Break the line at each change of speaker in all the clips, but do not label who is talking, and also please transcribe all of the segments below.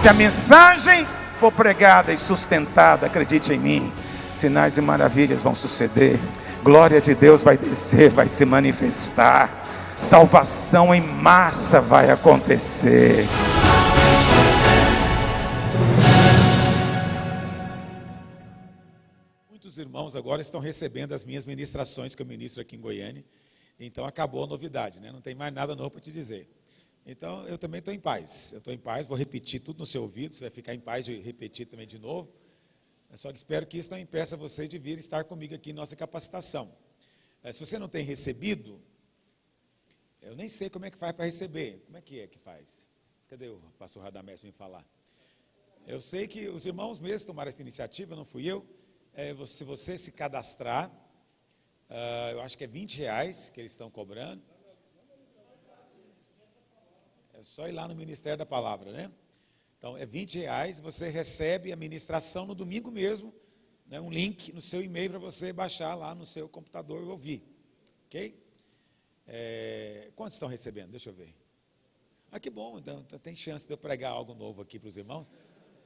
Se a mensagem for pregada e sustentada, acredite em mim, sinais e maravilhas vão suceder, glória de Deus vai descer, vai se manifestar, salvação em massa vai acontecer.
Muitos irmãos agora estão recebendo as minhas ministrações que eu ministro aqui em Goiânia, então acabou a novidade, né? Não tem mais nada novo para te dizer. Então eu também estou em paz, vou repetir tudo no seu ouvido, você vai ficar em paz de repetir também de novo. Eu só que espero que isso não impeça você de vir estar comigo aqui em nossa capacitação. Se você não tem recebido, eu nem sei como é que faz para receber. Como é que faz? Cadê o pastor Radamés para me falar? Eu sei que os irmãos mesmos tomaram essa iniciativa, não fui eu. Se você se cadastrar, eu acho que é R$20 que eles estão cobrando. É só ir lá no Ministério da Palavra, né? Então, é R$20, você recebe a ministração no domingo mesmo, né, um link no seu e-mail para você baixar lá no seu computador e ouvir, ok? Quantos estão recebendo? Deixa eu ver. Que bom, então tem chance de eu pregar algo novo aqui para os irmãos.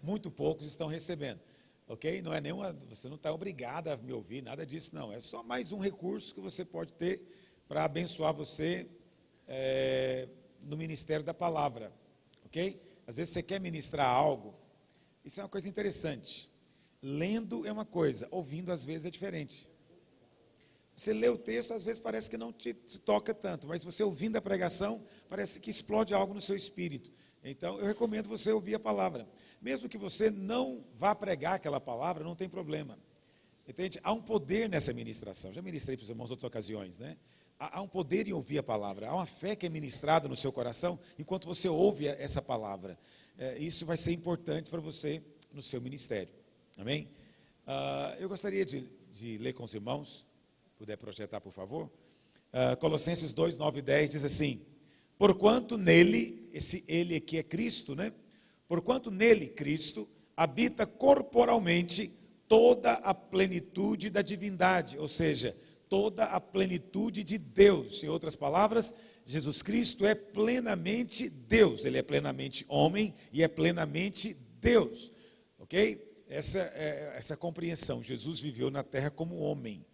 Muito poucos estão recebendo, ok? Não é você não está obrigado a me ouvir, nada disso não. É só mais um recurso que você pode ter para abençoar você no Ministério da Palavra, ok? Às vezes você quer ministrar algo, isso é uma coisa interessante. Lendo é uma coisa, ouvindo às vezes é diferente. Você lê o texto, às vezes parece que não te toca tanto, mas você ouvindo a pregação, parece que explode algo no seu espírito. Então, eu recomendo você ouvir a palavra. Mesmo que você não vá pregar aquela palavra, não tem problema. Entende? Há um poder nessa ministração. Já ministrei para os irmãos em outras ocasiões, né? Há um poder em ouvir a palavra, há uma fé que é ministrada no seu coração, enquanto você ouve essa palavra. Isso vai ser importante para você no seu ministério, amém? Eu gostaria de ler com os irmãos, puder projetar por favor, Colossenses 2, 9 e 10 diz assim: porquanto nele, esse ele aqui é Cristo, né? Porquanto nele, Cristo, habita corporalmente toda a plenitude da divindade, ou seja, toda a plenitude de Deus. Em outras palavras, Jesus Cristo é plenamente Deus, ele é plenamente homem e é plenamente Deus, ok? Essa compreensão, Jesus viveu na terra como homem,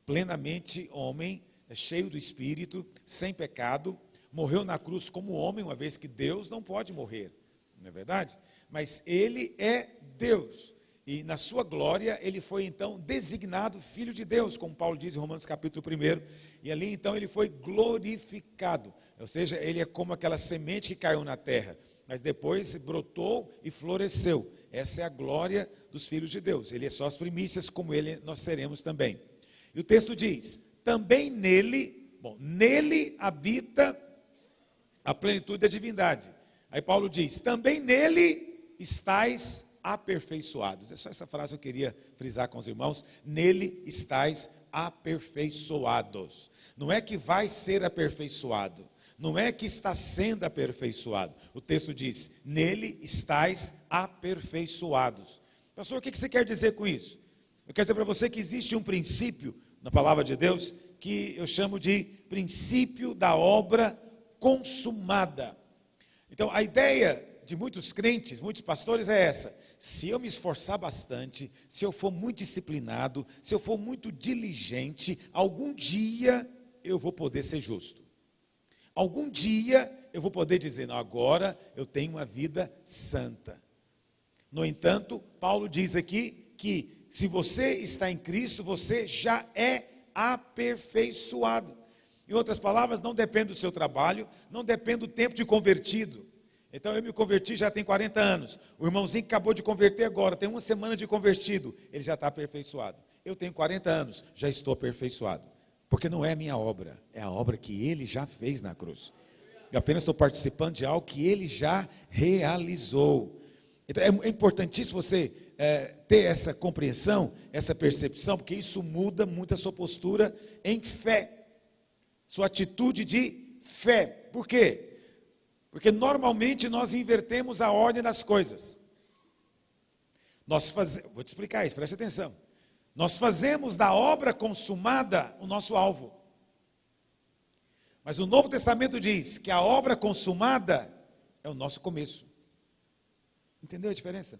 plenamente homem, cheio do Espírito, sem pecado, morreu na cruz como homem, uma vez que Deus não pode morrer, não é verdade? Mas ele é Deus. E na sua glória, ele foi então designado Filho de Deus, como Paulo diz em Romanos capítulo 1, e ali então ele foi glorificado, ou seja, ele é como aquela semente que caiu na terra, mas depois brotou e floresceu. Essa é a glória dos filhos de Deus, ele é só as primícias, como ele nós seremos também. E o texto diz, também nele habita a plenitude da divindade. Aí Paulo diz, também nele estais aperfeiçoados. É só essa frase que eu queria frisar com os irmãos. Nele estais aperfeiçoados. Não é que vai ser aperfeiçoado, não é que está sendo aperfeiçoado. O texto diz, nele estais aperfeiçoados. Pastor, o que você quer dizer com isso? Eu quero dizer para você que existe um princípio na palavra de Deus que eu chamo de princípio da obra consumada. Então, a ideia de muitos crentes, muitos pastores é essa: se eu me esforçar bastante, se eu for muito disciplinado, se eu for muito diligente, algum dia eu vou poder ser justo. Algum dia eu vou poder dizer, não, agora eu tenho uma vida santa. No entanto, Paulo diz aqui que se você está em Cristo, você já é aperfeiçoado. Em outras palavras, não depende do seu trabalho, não depende do tempo de convertido. Então eu me converti já tem 40 anos, o irmãozinho que acabou de converter agora, tem uma semana de convertido, ele já está aperfeiçoado. Eu tenho 40 anos, já estou aperfeiçoado, porque não é a minha obra, é a obra que ele já fez na cruz. Eu apenas estou participando de algo que ele já realizou. Então é importantíssimo você ter essa compreensão, essa percepção, porque isso muda muito a sua postura em fé, sua atitude de fé. Por quê? Porque normalmente nós invertemos a ordem das coisas. Vou te explicar isso, preste atenção. Nós fazemos da obra consumada o nosso alvo. Mas o Novo Testamento diz que a obra consumada é o nosso começo. Entendeu a diferença?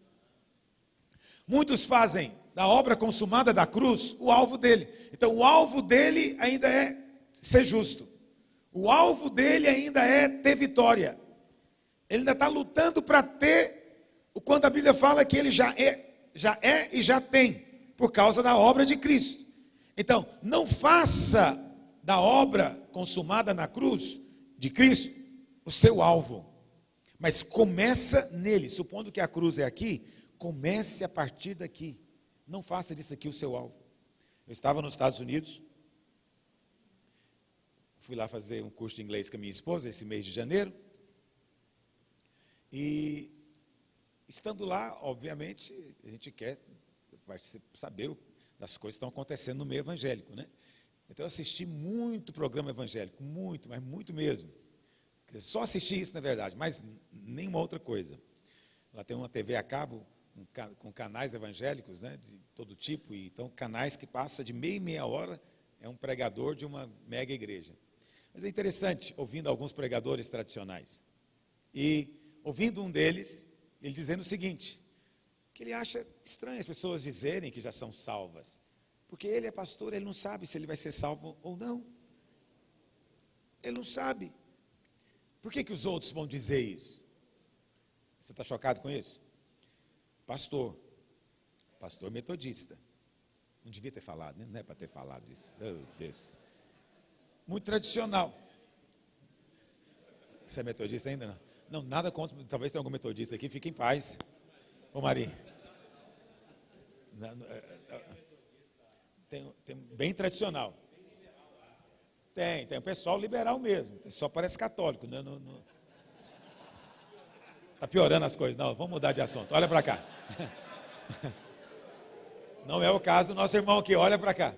Muitos fazem da obra consumada da cruz o alvo dele. Então, o alvo dele ainda é ser justo. O alvo dele ainda é ter vitória. Ele ainda está lutando para ter o quanto a Bíblia fala que ele já é e já tem, por causa da obra de Cristo. Então, não faça da obra consumada na cruz de Cristo o seu alvo, mas começa nele. Supondo que a cruz é aqui, comece a partir daqui. Não faça disso aqui o seu alvo. Eu estava nos Estados Unidos, fui lá fazer um curso de inglês com a minha esposa, esse mês de janeiro, e estando lá, obviamente, a gente quer saber das coisas que estão acontecendo no meio evangélico, né? Então eu assisti muito programa evangélico, muito, mas muito mesmo. Só assisti isso, na verdade, mas nenhuma outra coisa. Lá tem uma TV a cabo com canais evangélicos, né, de todo tipo, e então canais que passa de meia em meia hora, é um pregador de uma mega igreja. Mas é interessante, ouvindo alguns pregadores tradicionais, e ouvindo um deles, ele dizendo o seguinte, que ele acha estranho as pessoas dizerem que já são salvas, porque ele é pastor, ele não sabe se ele vai ser salvo ou não. Ele não sabe. Por que os outros vão dizer isso? Você está chocado com isso? Pastor metodista. Não devia ter falado, né? Não é para ter falado isso. Meu Deus. Muito tradicional. Você é metodista ainda não? Não, nada contra, talvez tenha algum metodista aqui, fique em paz. Ô Maria. Tem bem tradicional. Tem o pessoal liberal mesmo, só parece católico, né? Está piorando as coisas, não, vamos mudar de assunto, olha para cá. Não é o caso do nosso irmão aqui, olha para cá.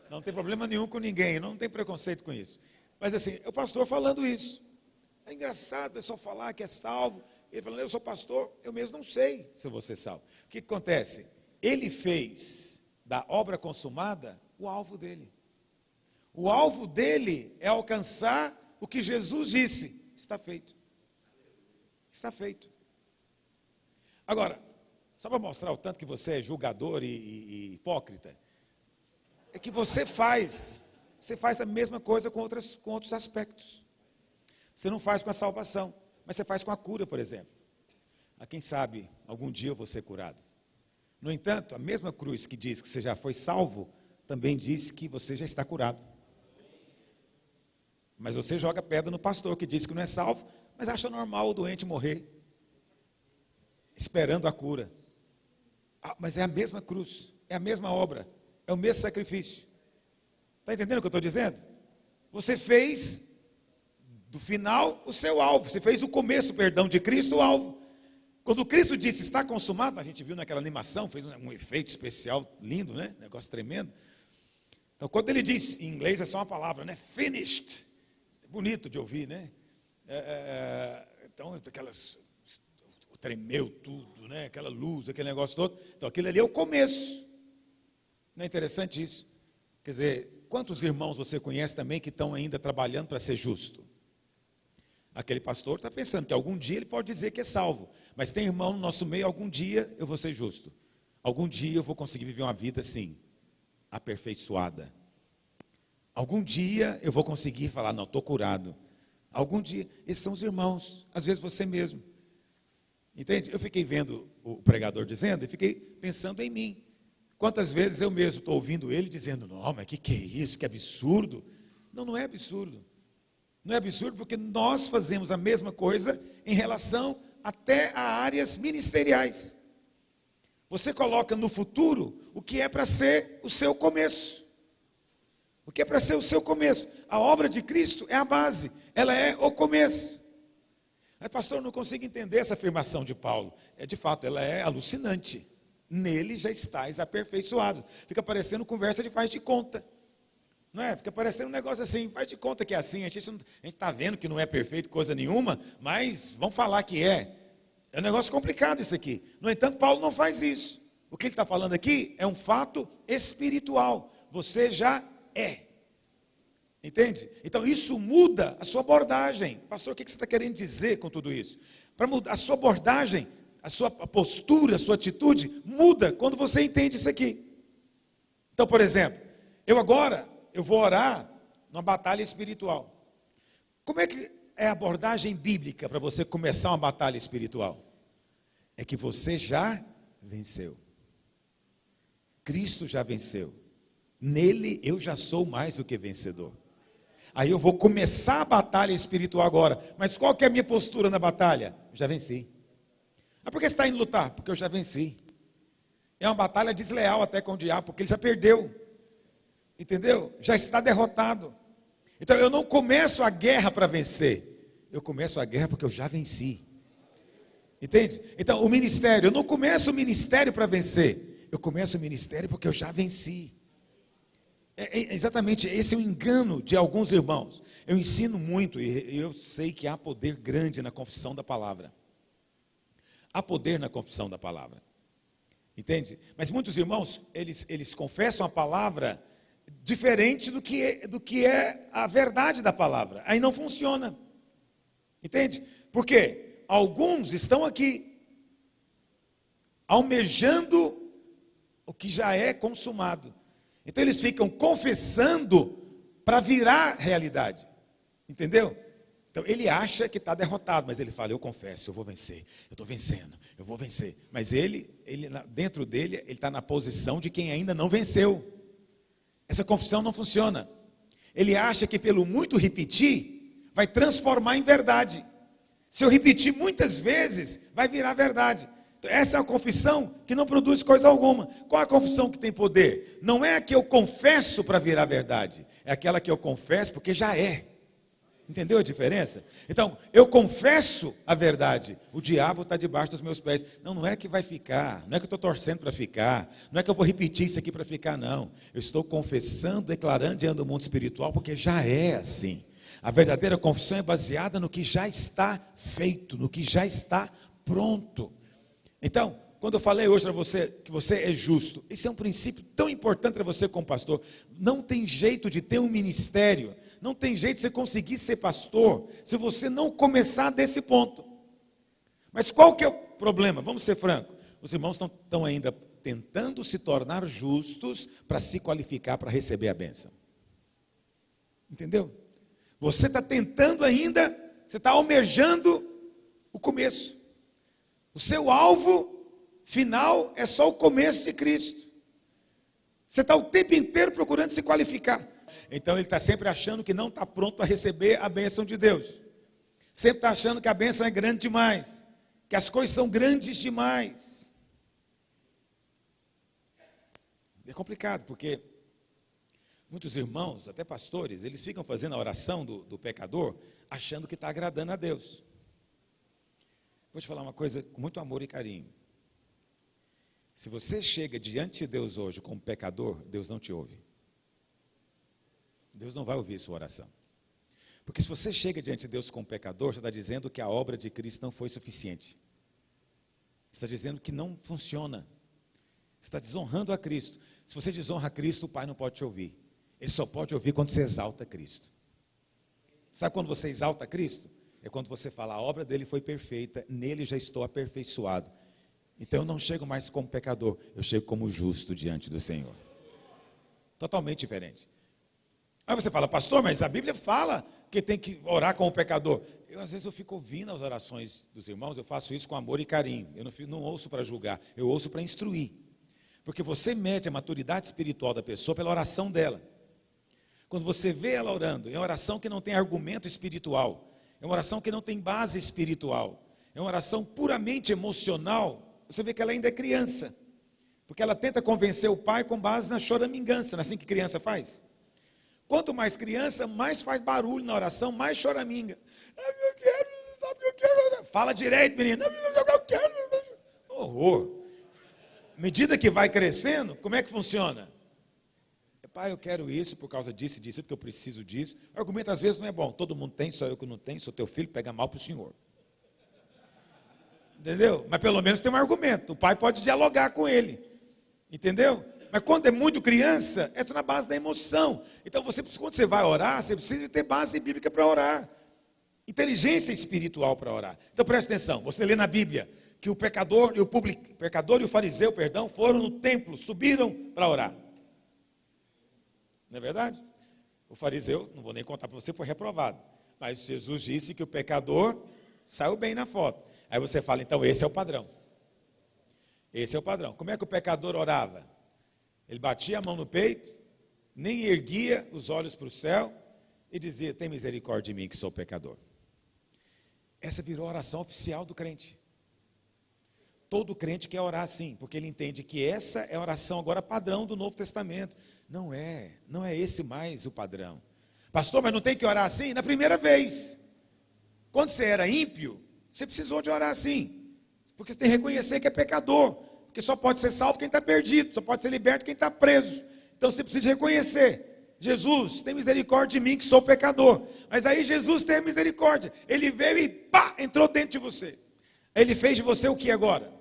Não tem problema nenhum com ninguém, não tem preconceito com isso. Mas assim, o pastor falando isso. É engraçado o pessoal falar que é salvo, ele falando, eu sou pastor, eu mesmo não sei se eu vou ser salvo. O que acontece? Ele fez da obra consumada o alvo dele. O alvo dele é alcançar o que Jesus disse, está feito. Está feito. Agora, só para mostrar o tanto que você é julgador e hipócrita, é que você faz a mesma coisa com outros aspectos. Você não faz com a salvação, mas você faz com a cura, por exemplo. Quem sabe, algum dia eu vou ser curado. No entanto, a mesma cruz que diz que você já foi salvo, também diz que você já está curado. Mas você joga pedra no pastor que diz que não é salvo, mas acha normal o doente morrer, esperando a cura. Mas é a mesma cruz, é a mesma obra, é o mesmo sacrifício. Está entendendo o que eu estou dizendo? Você fez do final o seu alvo, você fez o começo, de Cristo o alvo. Quando Cristo disse, está consumado, a gente viu naquela animação, fez um efeito especial lindo, né? Negócio tremendo. Então, quando ele diz, em inglês é só uma palavra, né? Finished. Bonito de ouvir, né? Então, aquelas, tremeu tudo, né? Aquela luz, aquele negócio todo. Então, aquilo ali é o começo. Não é interessante isso? Quer dizer, quantos irmãos você conhece também que estão ainda trabalhando para ser justo? Aquele pastor está pensando que algum dia ele pode dizer que é salvo. Mas tem irmão no nosso meio, algum dia eu vou ser justo. Algum dia eu vou conseguir viver uma vida assim, aperfeiçoada. Algum dia eu vou conseguir falar, não, estou curado. Algum dia, esses são os irmãos, às vezes você mesmo. Entende? Eu fiquei vendo o pregador dizendo e fiquei pensando em mim. Quantas vezes eu mesmo estou ouvindo ele dizendo, não, mas que é isso, que absurdo. Não, não é absurdo. Não é absurdo porque nós fazemos a mesma coisa em relação até a áreas ministeriais. Você coloca no futuro o que é para ser o seu começo. O que é para ser o seu começo? A obra de Cristo é a base, ela é o começo. Mas, pastor, eu não consigo entender essa afirmação de Paulo. De fato, ela é alucinante. Nele já estáis aperfeiçoados. Fica parecendo conversa de faz de conta. Não é? Fica parecendo um negócio assim, faz de conta que é assim. A gente está vendo que não é perfeito coisa nenhuma, mas vamos falar que é. É um negócio complicado isso aqui. No entanto, Paulo não faz isso. O que ele está falando aqui é um fato espiritual. Você já é. Entende? Então isso muda a sua abordagem. Pastor, o que você está querendo dizer com tudo isso? Para mudar a sua abordagem, a sua postura, a sua atitude muda quando você entende isso aqui. Então, por exemplo, eu vou orar numa batalha espiritual. Como é que é a abordagem bíblica para você começar uma batalha espiritual? É que você já venceu. Cristo já venceu. Nele eu já sou mais do que vencedor. Aí eu vou começar a batalha espiritual agora. Mas qual que é a minha postura na batalha? Já venci. Mas por que você está indo lutar? Porque eu já venci. É uma batalha desleal até com o diabo, porque ele já perdeu. Entendeu? Já está derrotado. Então eu não começo a guerra para vencer. Eu começo a guerra porque eu já venci. Entende? Então o ministério, eu não começo o ministério para vencer. Eu começo o ministério porque eu já venci. Exatamente, esse é o engano de alguns irmãos. Eu ensino muito e eu sei que há poder grande na confissão da palavra. Há poder na confissão da palavra. Entende? Mas muitos irmãos, eles confessam a palavra diferente do que é a verdade da palavra. Aí não funciona. Entende? Por quê? Alguns estão aqui almejando o que já é consumado. Então eles ficam confessando para virar realidade. Entendeu? Então ele acha que está derrotado, mas ele fala, eu confesso, eu vou vencer, eu estou vencendo, eu vou vencer. Mas ele dentro dele, ele está na posição de quem ainda não venceu. Essa confissão não funciona. Ele acha que pelo muito repetir, vai transformar em verdade. Se eu repetir muitas vezes, vai virar verdade. Essa é a confissão que não produz coisa alguma. Qual é a confissão que tem poder? Não é a que eu confesso para virar verdade. É aquela que eu confesso porque já é. Entendeu a diferença? Então, eu confesso a verdade. O diabo está debaixo dos meus pés. Não é que vai ficar. Não é que eu estou torcendo para ficar. Não é que eu vou repetir isso aqui para ficar, não. Eu estou confessando, declarando diante do mundo espiritual porque já é assim. A verdadeira confissão é baseada no que já está feito, no que já está pronto. Então, quando eu falei hoje para você que você é justo, esse é um princípio tão importante para você como pastor. Não tem jeito de ter um ministério, não tem jeito de você conseguir ser pastor, se você não começar desse ponto. Mas qual que é o problema? Vamos ser francos. Os irmãos estão ainda tentando se tornar justos para se qualificar para receber a bênção. Entendeu? Você está tentando ainda, você está almejando o começo. O seu alvo final é só o começo de Cristo. Você está o tempo inteiro procurando se qualificar. Então ele está sempre achando que não está pronto para receber a bênção de Deus. Sempre está achando que a bênção é grande demais. Que as coisas são grandes demais. É complicado, porque muitos irmãos, até pastores, eles ficam fazendo a oração do pecador, achando que está agradando a Deus. Vou te falar uma coisa com muito amor e carinho. Se você chega diante de Deus hoje como pecador, Deus não te ouve. Deus não vai ouvir sua oração. Porque se você chega diante de Deus como pecador, você está dizendo que a obra de Cristo não foi suficiente. Você está dizendo que não funciona. Você está desonrando a Cristo. Se você desonra a Cristo, o Pai não pode te ouvir. Ele só pode ouvir quando você exalta Cristo. Sabe quando você exalta Cristo? É quando você fala, a obra dele foi perfeita, nele já estou aperfeiçoado. Então eu não chego mais como pecador, eu chego como justo diante do Senhor. Totalmente diferente. Aí você fala, pastor, mas a Bíblia fala que tem que orar com o pecador. Às vezes eu fico ouvindo as orações dos irmãos, eu faço isso com amor e carinho. Eu não ouço para julgar, eu ouço para instruir. Porque você mede a maturidade espiritual da pessoa pela oração dela. Quando você vê ela orando, é uma oração que não tem argumento espiritual. É uma oração que não tem base espiritual. É uma oração puramente emocional. Você vê que ela ainda é criança. Porque ela tenta convencer o pai com base na choramingança. Não é assim que criança faz? Quanto mais criança, mais faz barulho na oração, mais choraminga. Eu quero, sabe o que eu quero? Fala direito, menino. Eu quero. Horror. À medida que vai crescendo, como é que funciona? Pai, eu quero isso por causa disso e disso, porque eu preciso disso. O argumento às vezes não é bom. Todo mundo tem, só eu que não tenho, sou teu filho, pega mal para o senhor. Entendeu? Mas pelo menos tem um argumento. O pai pode dialogar com ele. Entendeu? Mas quando é muito criança, é na base da emoção. Então, quando você vai orar, você precisa ter base bíblica para orar. Inteligência espiritual para orar. Então, preste atenção. Você lê na Bíblia, que o pecador e o fariseu, foram no templo, subiram para orar. Não é verdade? O fariseu, não vou nem contar para você, foi reprovado. Mas Jesus disse que o pecador saiu bem na foto. Aí você fala, então esse é o padrão. Esse é o padrão. Como é que o pecador orava? Ele batia a mão no peito, nem erguia os olhos para o céu e dizia, tem misericórdia de mim que sou pecador. Essa virou a oração oficial do crente. Todo crente quer orar assim, porque ele entende que essa é a oração agora padrão do Novo Testamento. Não é esse mais o padrão. Pastor, mas não tem que orar assim? Na primeira vez. Quando você era ímpio, você precisou de orar assim. Porque você tem que reconhecer que é pecador. Porque só pode ser salvo quem está perdido, só pode ser liberto quem está preso. Então você precisa reconhecer. Jesus, tem misericórdia de mim que sou pecador. Mas aí Jesus tem misericórdia. Ele veio e pá, entrou dentro de você. Ele fez de você o que agora?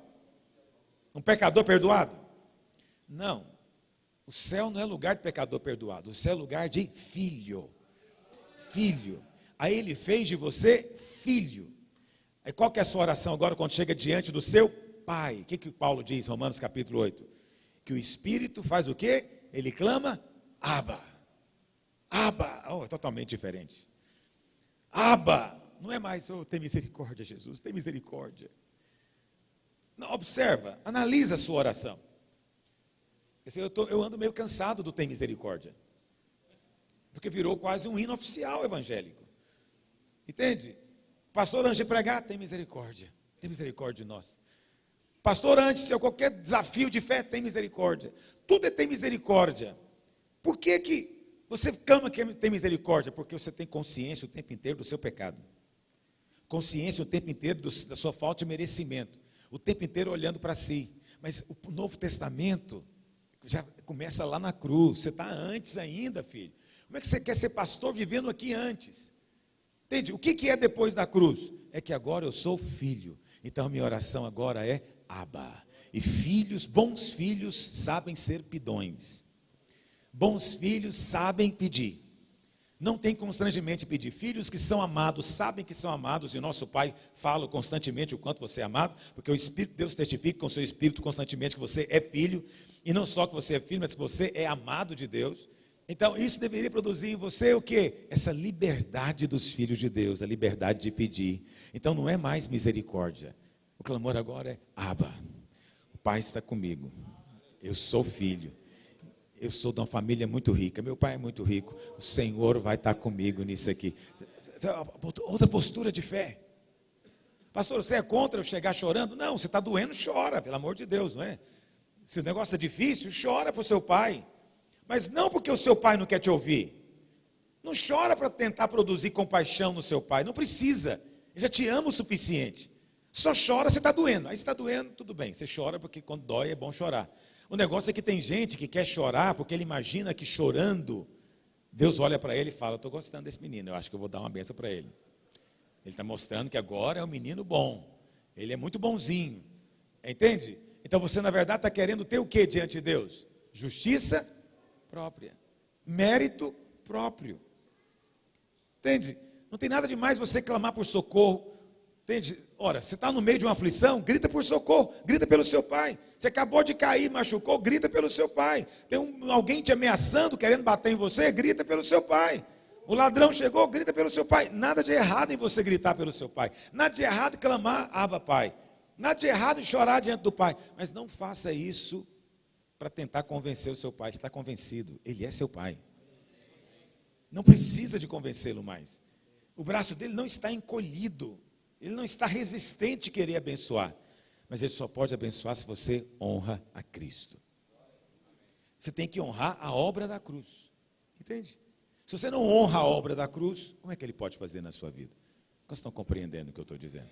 Um pecador perdoado? Não. O céu não é lugar de pecador perdoado. O céu é lugar de filho. Filho. Aí ele fez de você filho. Aí qual que é a sua oração agora quando chega diante do seu pai? O que Paulo diz, Romanos capítulo 8? Que o Espírito faz o quê? Ele clama, Abba. Abba. Oh, é totalmente diferente. Abba. Não é mais, oh, tem misericórdia, Jesus, tem misericórdia. Não, observa, analisa a sua oração. Eu ando meio cansado do tem misericórdia. Porque virou quase um hino oficial evangélico. Entende? Pastor, antes de pregar, tem misericórdia de nós. Pastor, antes de qualquer desafio de fé, tem misericórdia. Tudo é tem misericórdia. Por que você clama que tem misericórdia? Porque você tem consciência o tempo inteiro do seu pecado. Consciência o tempo inteiro da sua falta de merecimento. O tempo inteiro olhando para si. Mas o Novo Testamento já começa lá na cruz. Você está antes ainda, filho. Como é que você quer ser pastor vivendo aqui antes? Entende? O que é depois da cruz? É que agora eu sou filho. Então a minha oração agora é Abba. E filhos, bons filhos, sabem ser pidões. Bons filhos sabem pedir. Não tem constrangimento de pedir. Filhos que são amados, sabem que são amados, e o nosso Pai fala constantemente o quanto você é amado, porque o Espírito de Deus testifica com o seu Espírito constantemente que você é filho, e não só que você é filho, mas que você é amado de Deus. Então, isso deveria produzir em você o quê? Essa liberdade dos filhos de Deus, a liberdade de pedir. Então, não é mais misericórdia. O clamor agora é Abba. O Pai está comigo. Eu sou filho. Eu sou de uma família muito rica, meu pai é muito rico, o Senhor vai estar comigo nisso aqui. Outra postura de fé. Pastor, você é contra eu chegar chorando? Não, você está doendo, chora, pelo amor de Deus, não é? Se o negócio é difícil, chora para o seu pai. Mas não porque o seu pai não quer te ouvir. Não chora para tentar produzir compaixão no seu pai, não precisa. Ele já te ama o suficiente. Só chora, você está doendo. Aí você está doendo, tudo bem, você chora porque quando dói é bom chorar. O negócio é que tem gente que quer chorar porque ele imagina que chorando, Deus olha para ele e fala, eu estou gostando desse menino, eu acho que eu vou dar uma benção para ele. Ele está mostrando que agora é um menino bom, ele é muito bonzinho, entende? Então você na verdade está querendo ter o que diante de Deus? Justiça própria, mérito próprio, entende? Não tem nada demais você clamar por socorro. Entende? Ora, você está no meio de uma aflição, grita por socorro, grita pelo seu pai. Você acabou de cair, machucou, grita pelo seu pai. Tem alguém te ameaçando, querendo bater em você, grita pelo seu pai. O ladrão chegou, grita pelo seu pai. Nada de errado em você gritar pelo seu pai. Nada de errado em clamar, Abba, pai. Nada de errado em chorar diante do pai. Mas não faça isso para tentar convencer o seu pai. Você está convencido, ele é seu pai. Não precisa de convencê-lo mais. O braço dele não está encolhido. Ele não está resistente a querer abençoar, mas ele só pode abençoar se você honra a Cristo. Você tem que honrar a obra da cruz, entende? Se você não honra a obra da cruz, como é que ele pode fazer na sua vida? Vocês estão compreendendo o que eu estou dizendo?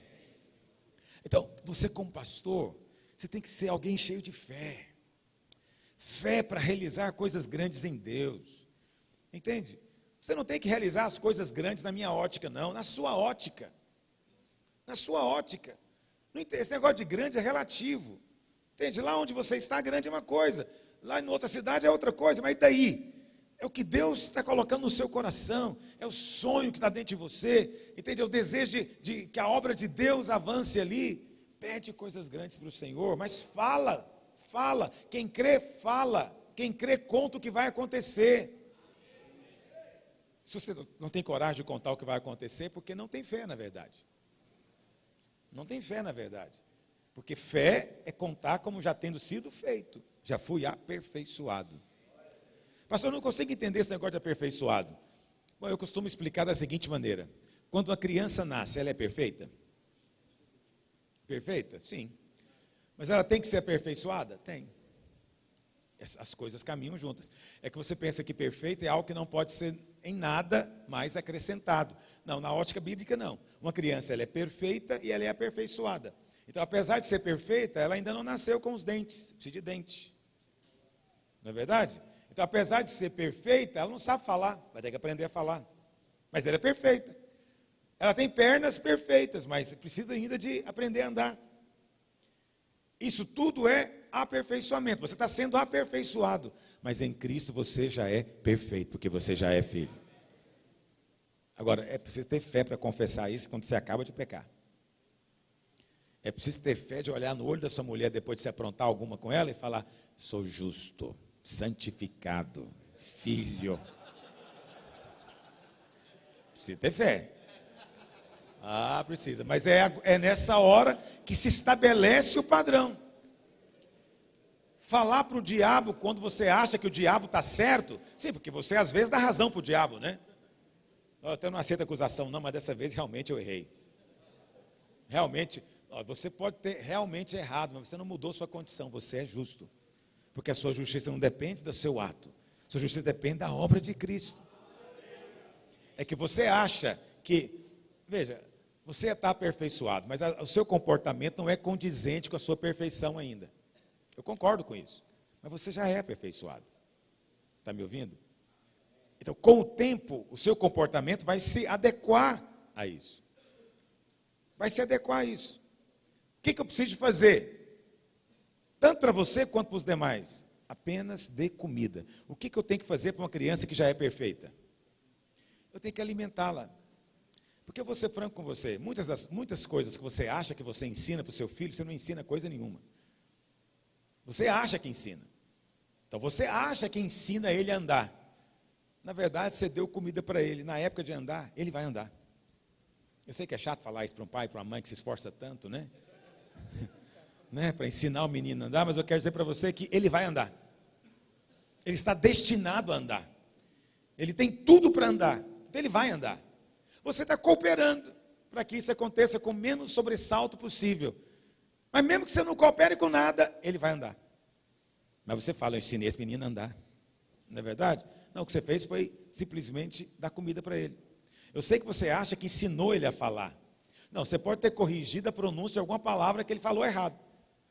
Então, você como pastor, você tem que ser alguém cheio de fé. Fé para realizar coisas grandes em Deus, entende? Você não tem que realizar as coisas grandes na minha ótica, não, na sua ótica. Na sua ótica. Esse negócio de grande é relativo. Entende? Lá onde você está, grande é uma coisa. Lá em outra cidade é outra coisa. Mas e daí? É o que Deus está colocando no seu coração. É o sonho que está dentro de você. Entende? É o desejo de que a obra de Deus avance ali. pede coisas grandes para o Senhor, mas fala. Quem crê, fala. Quem crê, conta o que vai acontecer. Se você não tem coragem de contar o que vai acontecer, porque não tem fé, na verdade. Não tem fé, na verdade. Porque fé é contar como já tendo sido feito. Já fui aperfeiçoado. Pastor, eu não consigo entender esse negócio de aperfeiçoado. Bom, eu costumo explicar da seguinte maneira. Quando uma criança nasce, ela é perfeita? Perfeita? Sim. Mas ela tem que ser aperfeiçoada? Tem. As coisas caminham juntas. É que você pensa que perfeito é algo que não pode ser em nada mais acrescentado. Não, na ótica bíblica não. Uma criança, ela é perfeita e ela é aperfeiçoada. Então, apesar de ser perfeita, ela ainda não nasceu com os dentes. Precisa de dente. Não é verdade? Então, apesar de ser perfeita, ela não sabe falar. Vai ter que aprender a falar. Mas ela é perfeita. Ela tem pernas perfeitas, mas precisa ainda de aprender a andar. Isso tudo é aperfeiçoamento. Você está sendo aperfeiçoado. Mas em Cristo você já é perfeito, porque você já é filho. Agora, é preciso ter fé para confessar isso quando você acaba de pecar. É preciso ter fé de olhar no olho da sua mulher depois de se aprontar alguma com ela e falar: sou justo, santificado, filho. Precisa ter fé. Ah, precisa. Mas é nessa hora que se estabelece o padrão. Falar para o diabo quando você acha que o diabo está certo. Sim, porque você às vezes dá razão para o diabo, né? Eu até não aceito acusação não, mas dessa vez realmente eu errei. Realmente, você pode ter realmente errado, mas você não mudou sua condição, você é justo. Porque a sua justiça não depende do seu ato. A sua justiça depende da obra de Cristo. É que você acha que, veja, você está aperfeiçoado, mas o seu comportamento não é condizente com a sua perfeição ainda. Eu concordo com isso, mas você já é aperfeiçoado. Está me ouvindo? Então, com o tempo, o seu comportamento vai se adequar a isso. Vai se adequar a isso. O que eu preciso fazer? Tanto para você quanto para os demais. Apenas dê comida. O que eu tenho que fazer para uma criança que já é perfeita? Eu tenho que alimentá-la. Porque eu vou ser franco com você. Muitas coisas que você acha que você ensina para o seu filho, você não ensina coisa nenhuma. Você acha que ensina. Então você acha que ensina ele a andar. Na verdade, você deu comida para ele. Na época de andar, ele vai andar. Eu sei que é chato falar isso para um pai e para uma mãe que se esforça tanto, né? Para ensinar o menino a andar, mas eu quero dizer para você que ele vai andar. Ele está destinado a andar. Ele tem tudo para andar. Então ele vai andar. Você está cooperando para que isso aconteça com o menos sobressalto possível. Mas mesmo que você não coopere com nada, ele vai andar. Mas você fala: eu ensinei esse menino a andar. Não é verdade? Não, o que você fez foi simplesmente dar comida para ele. Eu sei que você acha que ensinou ele a falar. Não, você pode ter corrigido a pronúncia de alguma palavra que ele falou errado.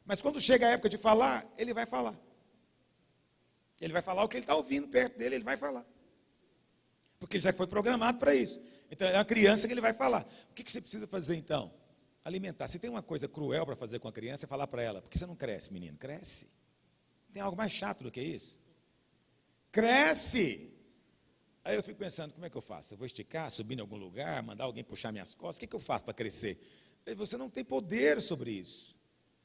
Mas quando chega a época de falar, ele vai falar. Ele vai falar o que ele está ouvindo perto dele, ele vai falar. Porque ele já foi programado para isso. Então é uma criança que ele vai falar. O que você precisa fazer então? Alimentar. Se tem uma coisa cruel para fazer com a criança, é falar para ela: por que você não cresce, menino? Cresce. Tem algo mais chato do que isso? Cresce. Aí eu fico pensando: como é que eu faço? Eu vou esticar, subir em algum lugar, mandar alguém puxar minhas costas? O que eu faço para crescer? Você não tem poder sobre isso.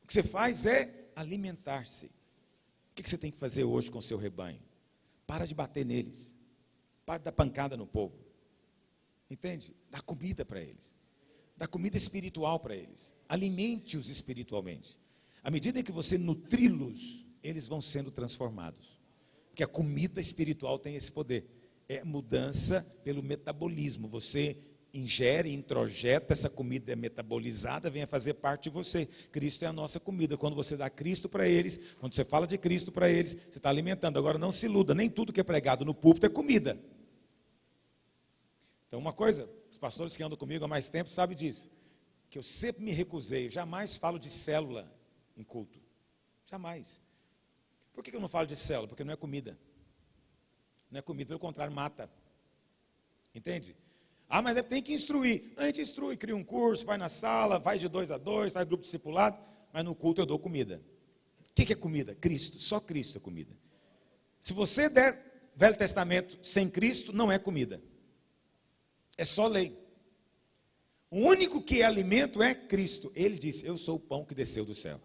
O que você faz é alimentar-se. O que você tem que fazer hoje com o seu rebanho? Para de bater neles. Para de dar pancada no povo. Entende? Dá comida para eles. Dá comida espiritual para eles. Alimente-os espiritualmente. À medida em que você nutri-los, eles vão sendo transformados. Porque a comida espiritual tem esse poder. É mudança pelo metabolismo. Você ingere, introjeta, essa comida é metabolizada, vem a fazer parte de você. Cristo é a nossa comida. Quando você dá Cristo para eles, quando você fala de Cristo para eles, você está alimentando. Agora não se iluda, nem tudo que é pregado no púlpito é comida. Então uma coisa, os pastores que andam comigo há mais tempo sabem disso, que eu sempre me recusei, jamais falo de célula em culto. Jamais. Por que eu não falo de célula? Porque não é comida. Não é comida, pelo contrário, mata. Entende? Ah, mas tem que instruir. A gente instrui, cria um curso, vai na sala, vai de 2 a 2, faz grupo discipulado, mas no culto eu dou comida. O que é comida? Cristo, só Cristo é comida. Se você der Velho Testamento sem Cristo, não é comida. É só lei. O único que é alimento é Cristo. Ele disse, eu sou o pão que desceu do céu.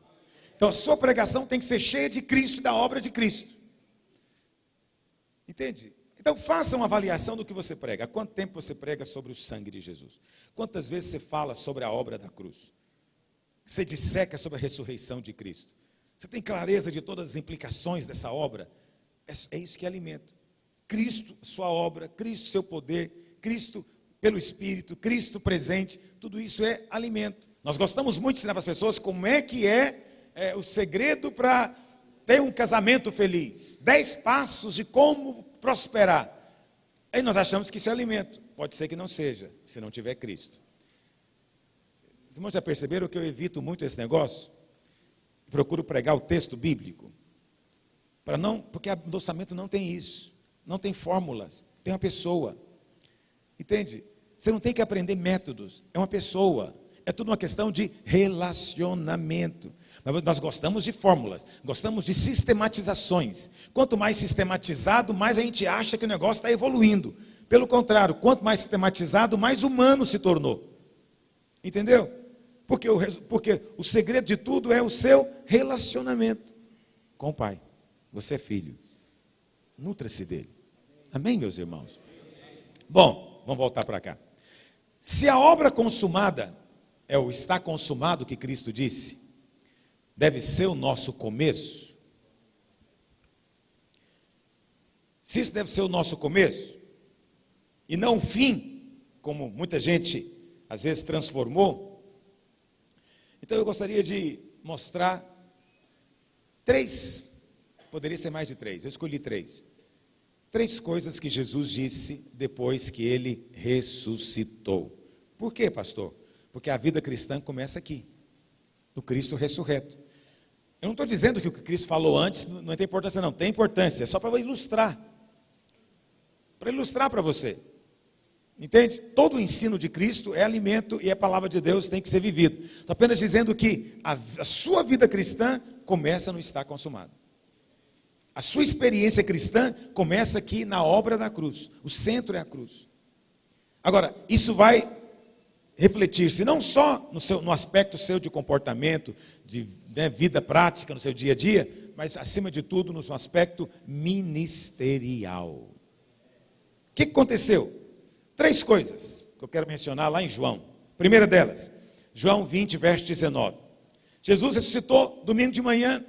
Então a sua pregação tem que ser cheia de Cristo e da obra de Cristo. Entende? Então faça uma avaliação do que você prega. Há quanto tempo você prega sobre o sangue de Jesus? Quantas vezes você fala sobre a obra da cruz? Você disseca sobre a ressurreição de Cristo? Você tem clareza de todas as implicações dessa obra? É isso que é alimento. Cristo, sua obra, Cristo, seu poder, Cristo pelo Espírito, Cristo presente, tudo isso é alimento. Nós gostamos muito de ensinar para as pessoas como é que é o segredo para ter um casamento feliz. 10 passos de como prosperar. Aí nós achamos que isso é alimento. Pode ser que não seja, se não tiver Cristo. Os irmãos já perceberam que eu evito muito esse negócio? Procuro pregar o texto bíblico. Porque endossamento não tem isso. Não tem fórmulas. Tem uma pessoa. Entende? Você não tem que aprender métodos. É uma pessoa. É tudo uma questão de relacionamento. Mas nós gostamos de fórmulas, gostamos de sistematizações. Quanto mais sistematizado, mais a gente acha que o negócio está evoluindo. Pelo contrário, quanto mais sistematizado, mais humano se tornou. Entendeu? Porque o segredo de tudo é o seu relacionamento com o Pai. Você é filho. Nutra-se dele. Amém, meus irmãos? Bom, vamos voltar para cá. Se a obra consumada é o está consumado que Cristo disse, deve ser o nosso começo. Se isso deve ser o nosso começo, e não o fim, como muita gente às vezes transformou, então eu gostaria de mostrar 3, poderia ser mais de 3, eu escolhi 3. 3 coisas que Jesus disse depois que ele ressuscitou. Por quê, pastor? Porque a vida cristã começa aqui, no Cristo ressurreto. Eu não estou dizendo que o que Cristo falou antes não tem importância, não. Tem importância, é só para ilustrar. Para ilustrar para você. Entende? Todo o ensino de Cristo é alimento e a palavra de Deus tem que ser vivido. Estou apenas dizendo que a sua vida cristã começa no estar consumado. A sua experiência cristã começa aqui na obra da cruz. O centro é a cruz. Agora, isso vai refletir-se não só no aspecto seu de comportamento, de vida prática no seu dia a dia, mas acima de tudo no seu aspecto ministerial. O que aconteceu? 3 coisas que eu quero mencionar lá em João. Primeira delas, João 20, verso 19. Jesus ressuscitou domingo de manhã.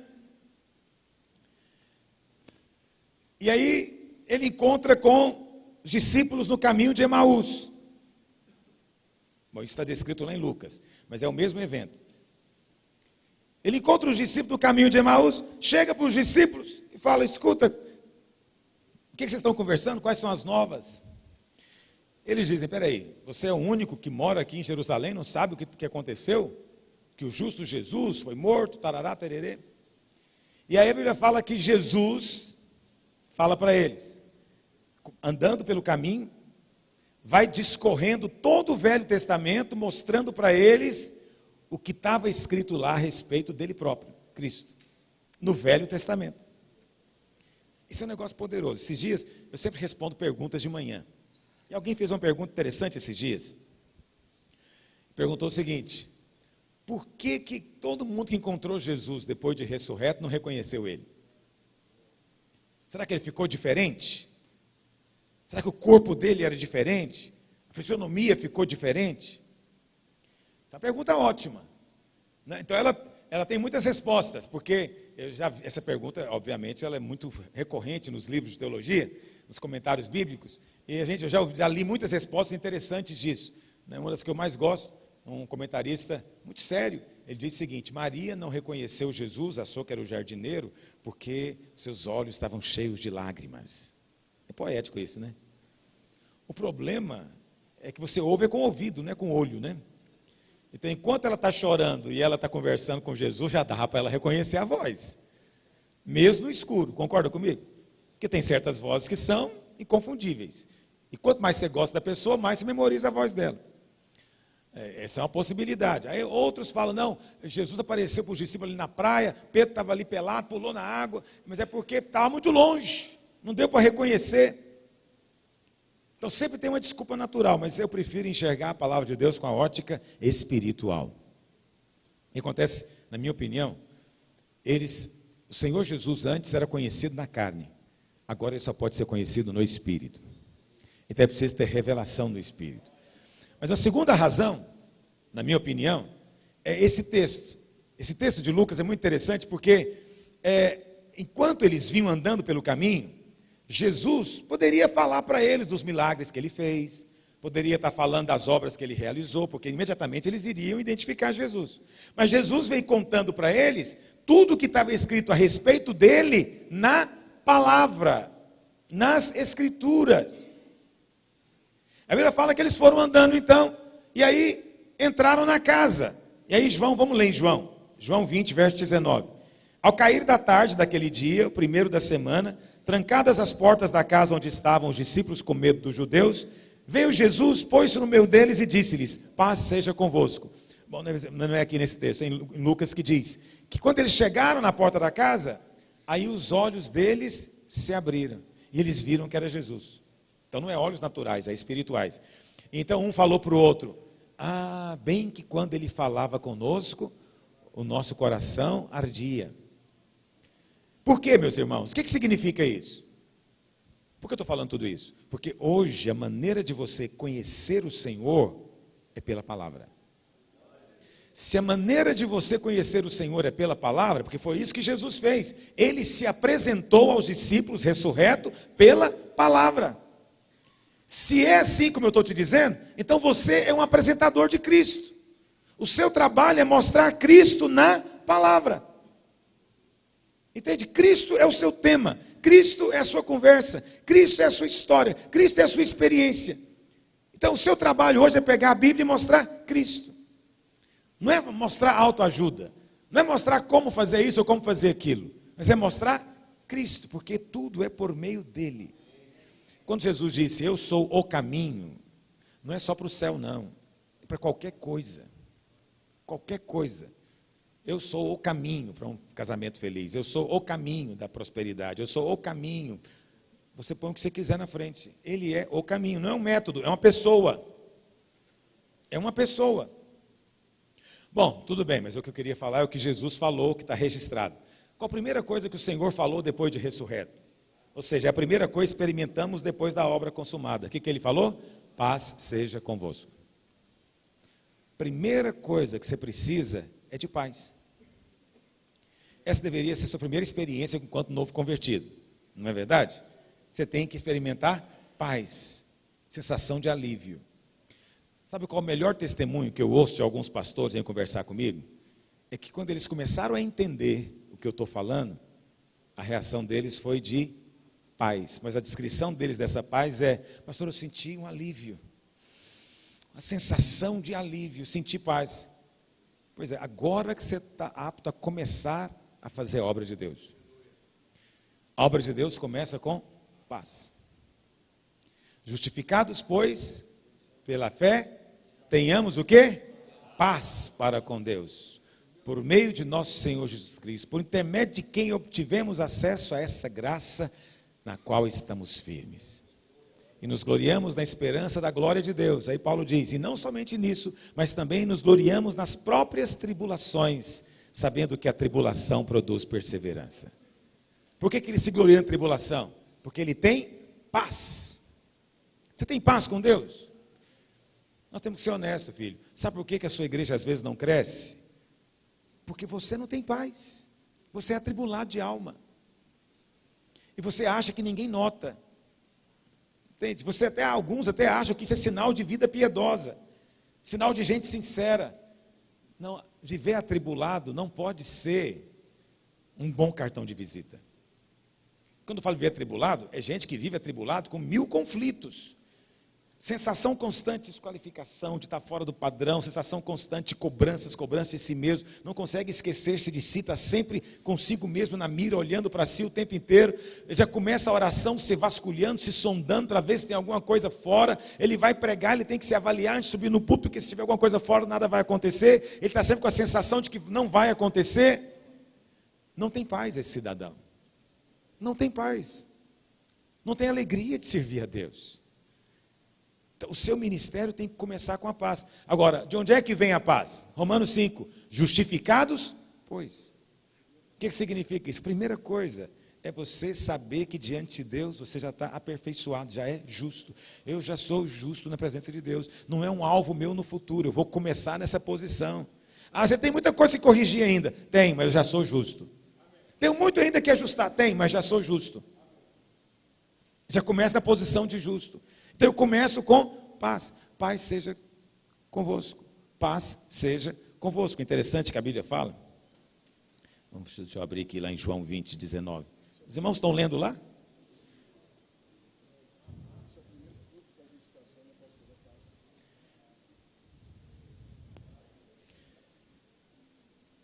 E aí ele encontra com os discípulos no caminho de Emaús. Bom, isso está descrito lá em Lucas, mas é o mesmo evento. Ele encontra os discípulos no caminho de Emaús, chega para os discípulos e fala, escuta, o que vocês estão conversando? Quais são as novas? Eles dizem, peraí, você é o único que mora aqui em Jerusalém, não sabe o que aconteceu? Que o justo Jesus foi morto, tarará, tererê. E aí a Bíblia fala que Jesus fala para eles, andando pelo caminho, vai discorrendo todo o Velho Testamento, mostrando para eles o que estava escrito lá a respeito dele próprio, Cristo, no Velho Testamento. Isso é um negócio poderoso. Esses dias, eu sempre respondo perguntas de manhã. E alguém fez uma pergunta interessante esses dias. Perguntou o seguinte, por que todo mundo que encontrou Jesus depois de ressurreto não reconheceu ele? Será que ele ficou diferente? Será que o corpo dele era diferente? A fisionomia ficou diferente? Essa pergunta é ótima. Né? Então ela tem muitas respostas, porque essa pergunta, obviamente, ela é muito recorrente nos livros de teologia, nos comentários bíblicos, e eu já li muitas respostas interessantes disso. Né? Uma das que eu mais gosto, um comentarista muito sério, ele diz o seguinte, Maria não reconheceu Jesus, achou que era o jardineiro, porque seus olhos estavam cheios de lágrimas. É poético isso, né? O problema é que você ouve com o ouvido, não é com o olho, né? Então, enquanto ela está chorando e ela está conversando com Jesus, já dá para ela reconhecer a voz. Mesmo no escuro, concorda comigo? Porque tem certas vozes que são inconfundíveis. E quanto mais você gosta da pessoa, mais você memoriza a voz dela. Essa é uma possibilidade. Aí outros falam, não, Jesus apareceu para os discípulos ali na praia, Pedro estava ali pelado, pulou na água, mas é porque estava muito longe, não deu para reconhecer. Então sempre tem uma desculpa natural, mas eu prefiro enxergar a palavra de Deus com a ótica espiritual. O que acontece, na minha opinião, o Senhor Jesus antes era conhecido na carne, agora ele só pode ser conhecido no Espírito. Então é preciso ter revelação no Espírito. Mas a segunda razão, na minha opinião, é esse texto. Esse texto de Lucas é muito interessante porque, enquanto eles vinham andando pelo caminho, Jesus poderia falar para eles dos milagres que ele fez, poderia estar falando das obras que ele realizou, porque imediatamente eles iriam identificar Jesus. Mas Jesus veio contando para eles tudo o que estava escrito a respeito dele na palavra, nas Escrituras. A Bíblia fala que eles foram andando então, e aí entraram na casa. E aí vamos ler em João 20, verso 19. Ao cair da tarde daquele dia, o primeiro da semana, trancadas as portas da casa onde estavam os discípulos com medo dos judeus, veio Jesus, pôs-se no meio deles e disse-lhes: paz seja convosco. Bom, não é aqui nesse texto, é em Lucas que diz que quando eles chegaram na porta da casa, aí os olhos deles se abriram e eles viram que era Jesus. Então não é olhos naturais, é espirituais. Então um falou para o outro: bem que quando ele falava conosco, o nosso coração ardia. Por quê, meus irmãos? O que significa isso? Por que eu estou falando tudo isso? Porque hoje a maneira de você conhecer o Senhor é pela palavra. Se a maneira de você conhecer o Senhor é pela palavra, porque foi isso que Jesus fez. Ele se apresentou aos discípulos ressurreto pela palavra. Se é assim como eu estou te dizendo, então você é um apresentador de Cristo. O seu trabalho é mostrar Cristo na palavra. Entende? Cristo é o seu tema, Cristo é a sua conversa, Cristo é a sua história, Cristo é a sua experiência. Então o seu trabalho hoje é pegar a Bíblia e mostrar Cristo. Não é mostrar autoajuda, não é mostrar como fazer isso ou como fazer aquilo, mas é mostrar Cristo, porque tudo é por meio dele. Quando Jesus disse: eu sou o caminho, não é só para o céu não, é para qualquer coisa. Qualquer coisa. Eu sou o caminho para um casamento feliz. Eu sou o caminho da prosperidade. Eu sou o caminho. Você põe o que você quiser na frente. Ele é o caminho. Não é um método, é uma pessoa. É uma pessoa. Bom, tudo bem, mas o que eu queria falar é o que Jesus falou, que está registrado. Qual a primeira coisa que o Senhor falou depois de ressurreto? Ou seja, é a primeira coisa que experimentamos depois da obra consumada. O que ele falou? Paz seja convosco. Primeira coisa que você precisa é de paz. Essa deveria ser a sua primeira experiência enquanto novo convertido, não é verdade? Você tem que experimentar paz, sensação de alívio. Sabe qual é o melhor testemunho que eu ouço de alguns pastores em conversar comigo? É que quando eles começaram a entender o que eu estou falando, a reação deles foi de paz. Mas a descrição deles dessa paz é: pastor, eu senti um alívio. Uma sensação de alívio, sentir paz. Pois é, agora que você está apto a começar a fazer a obra de Deus. A obra de Deus começa com paz. Justificados, pois, pela fé, tenhamos o quê? Paz para com Deus. Por meio de nosso Senhor Jesus Cristo, por intermédio de quem obtivemos acesso a essa graça na qual estamos firmes. E nos gloriamos na esperança da glória de Deus. Aí Paulo diz: e não somente nisso, mas também nos gloriamos nas próprias tribulações, sabendo que a tribulação produz perseverança. Por que ele se gloria na tribulação? Porque ele tem paz. Você tem paz com Deus? Nós temos que ser honestos, filho. Sabe por que a sua igreja às vezes não cresce? Porque você não tem paz. Você é atribulado de alma. E você acha que ninguém nota. Entende? Alguns até acham que isso é sinal de vida piedosa, sinal de gente sincera. Não, viver atribulado não pode ser um bom cartão de visita. Quando eu falo viver atribulado, é gente que vive atribulado com 1000 conflitos. Sensação constante de desqualificação, de estar fora do padrão, sensação constante de cobranças de si mesmo, não consegue esquecer-se de si, está sempre consigo mesmo na mira, olhando para si o tempo inteiro. Ele já começa a oração se vasculhando, se sondando, para ver se tem alguma coisa fora. Ele vai pregar, ele tem que se avaliar antes de subir no púlpito, porque se tiver alguma coisa fora, nada vai acontecer. Ele está sempre com a sensação de que não vai acontecer. Não tem paz esse cidadão. Não tem paz. Não tem alegria de servir a Deus. Então, o seu ministério tem que começar com a paz. Agora, de onde é que vem a paz? Romanos 5, justificados, pois. O que significa isso? Primeira coisa é você saber que diante de Deus você já está aperfeiçoado, já é justo. Eu já sou justo na presença de Deus. Não é um alvo meu no futuro, eu vou começar nessa posição. Ah, você tem muita coisa que corrigir ainda. Tem, mas eu já sou justo. Tenho muito ainda que ajustar. Tem, mas já sou justo. Já começa na posição de justo. Então eu começo com paz. Paz seja convosco. Paz seja convosco. Interessante que a Bíblia fala. Deixa eu abrir aqui lá em João 20, 19. Os irmãos estão lendo lá?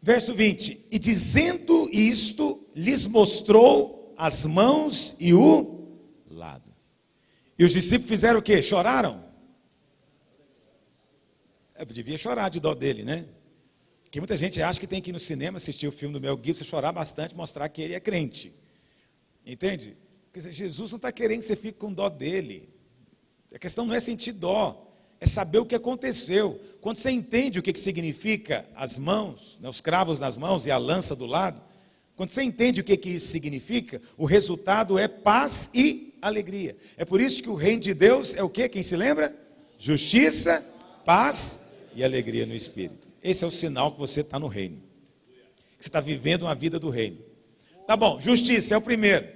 Verso 20. E dizendo isto, lhes mostrou as mãos e o lado. E os discípulos fizeram o quê? Choraram? Eu devia chorar de dó dele, né? Porque muita gente acha que tem que ir no cinema assistir o filme do Mel Gibson, chorar bastante, mostrar que ele é crente. Entende? Quer dizer, Jesus não está querendo que você fique com dó dele. A questão não é sentir dó, é saber o que aconteceu. Quando você entende o que significa as mãos, né, os cravos nas mãos e a lança do lado, quando você entende o que isso significa, o resultado é paz e alegria. É por isso que o reino de Deus é o quê? Quem se lembra? Justiça, paz e alegria no Espírito. Esse é o sinal que você está no reino. Que você está vivendo uma vida do reino. Tá bom, justiça é o primeiro.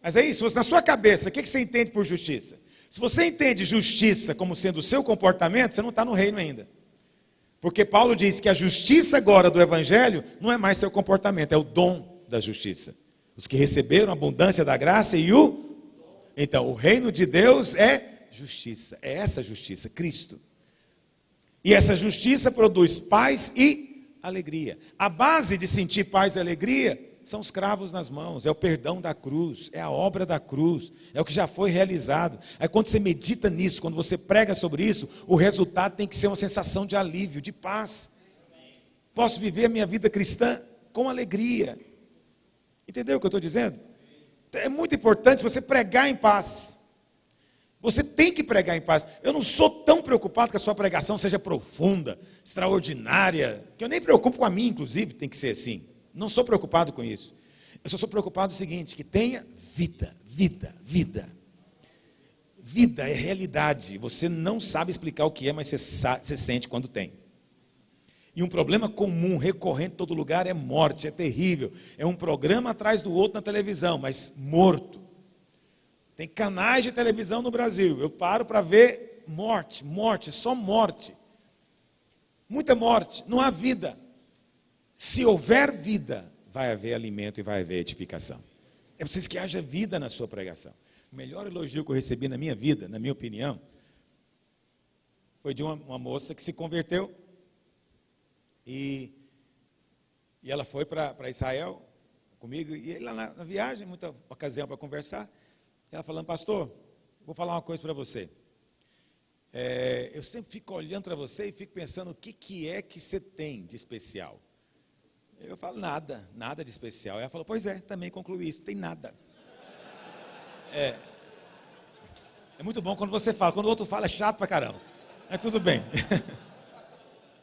Mas aí, se você, na sua cabeça, o que você entende por justiça? Se você entende justiça como sendo o seu comportamento, você não está no reino ainda. Porque Paulo diz que a justiça agora do Evangelho não é mais seu comportamento, é o dom da justiça. Os que receberam a abundância da graça e o... Então, o reino de Deus é justiça. É essa justiça, Cristo. E essa justiça produz paz e alegria. A base de sentir paz e alegria são os cravos nas mãos, é o perdão da cruz, é a obra da cruz, é o que já foi realizado. Aí quando você medita nisso, quando você prega sobre isso, o resultado tem que ser uma sensação de alívio, de paz. Posso viver a minha vida cristã com alegria. Entendeu o que eu estou dizendo? É muito importante você pregar em paz. Você tem que pregar em paz. Eu não sou tão preocupado que a sua pregação seja profunda, extraordinária, que eu nem preocupo com a minha, inclusive, tem que ser assim. Não sou preocupado com isso. Eu só sou preocupado com o seguinte, que tenha vida, vida, vida. Vida é realidade. Você não sabe explicar o que é, mas você sente quando tem. E um problema comum, recorrente em todo lugar, é morte, é terrível. É um programa atrás do outro na televisão, mas morto. Tem canais de televisão no Brasil. Eu paro para ver morte, morte, só morte. Muita morte, não há vida. Se houver vida, vai haver alimento e vai haver edificação. É preciso que haja vida na sua pregação. O melhor elogio que eu recebi na minha vida, na minha opinião, foi de uma moça que se converteu e ela foi para Israel comigo, e lá na viagem, muita ocasião para conversar, ela falando, pastor, vou falar uma coisa para você. Eu sempre fico olhando para você e fico pensando o que é que você tem de especial. Eu falo, nada de especial. Ela falou, pois é, também concluí isso, tem nada. É muito bom quando você fala, quando o outro fala é chato pra caramba. Mas tudo bem.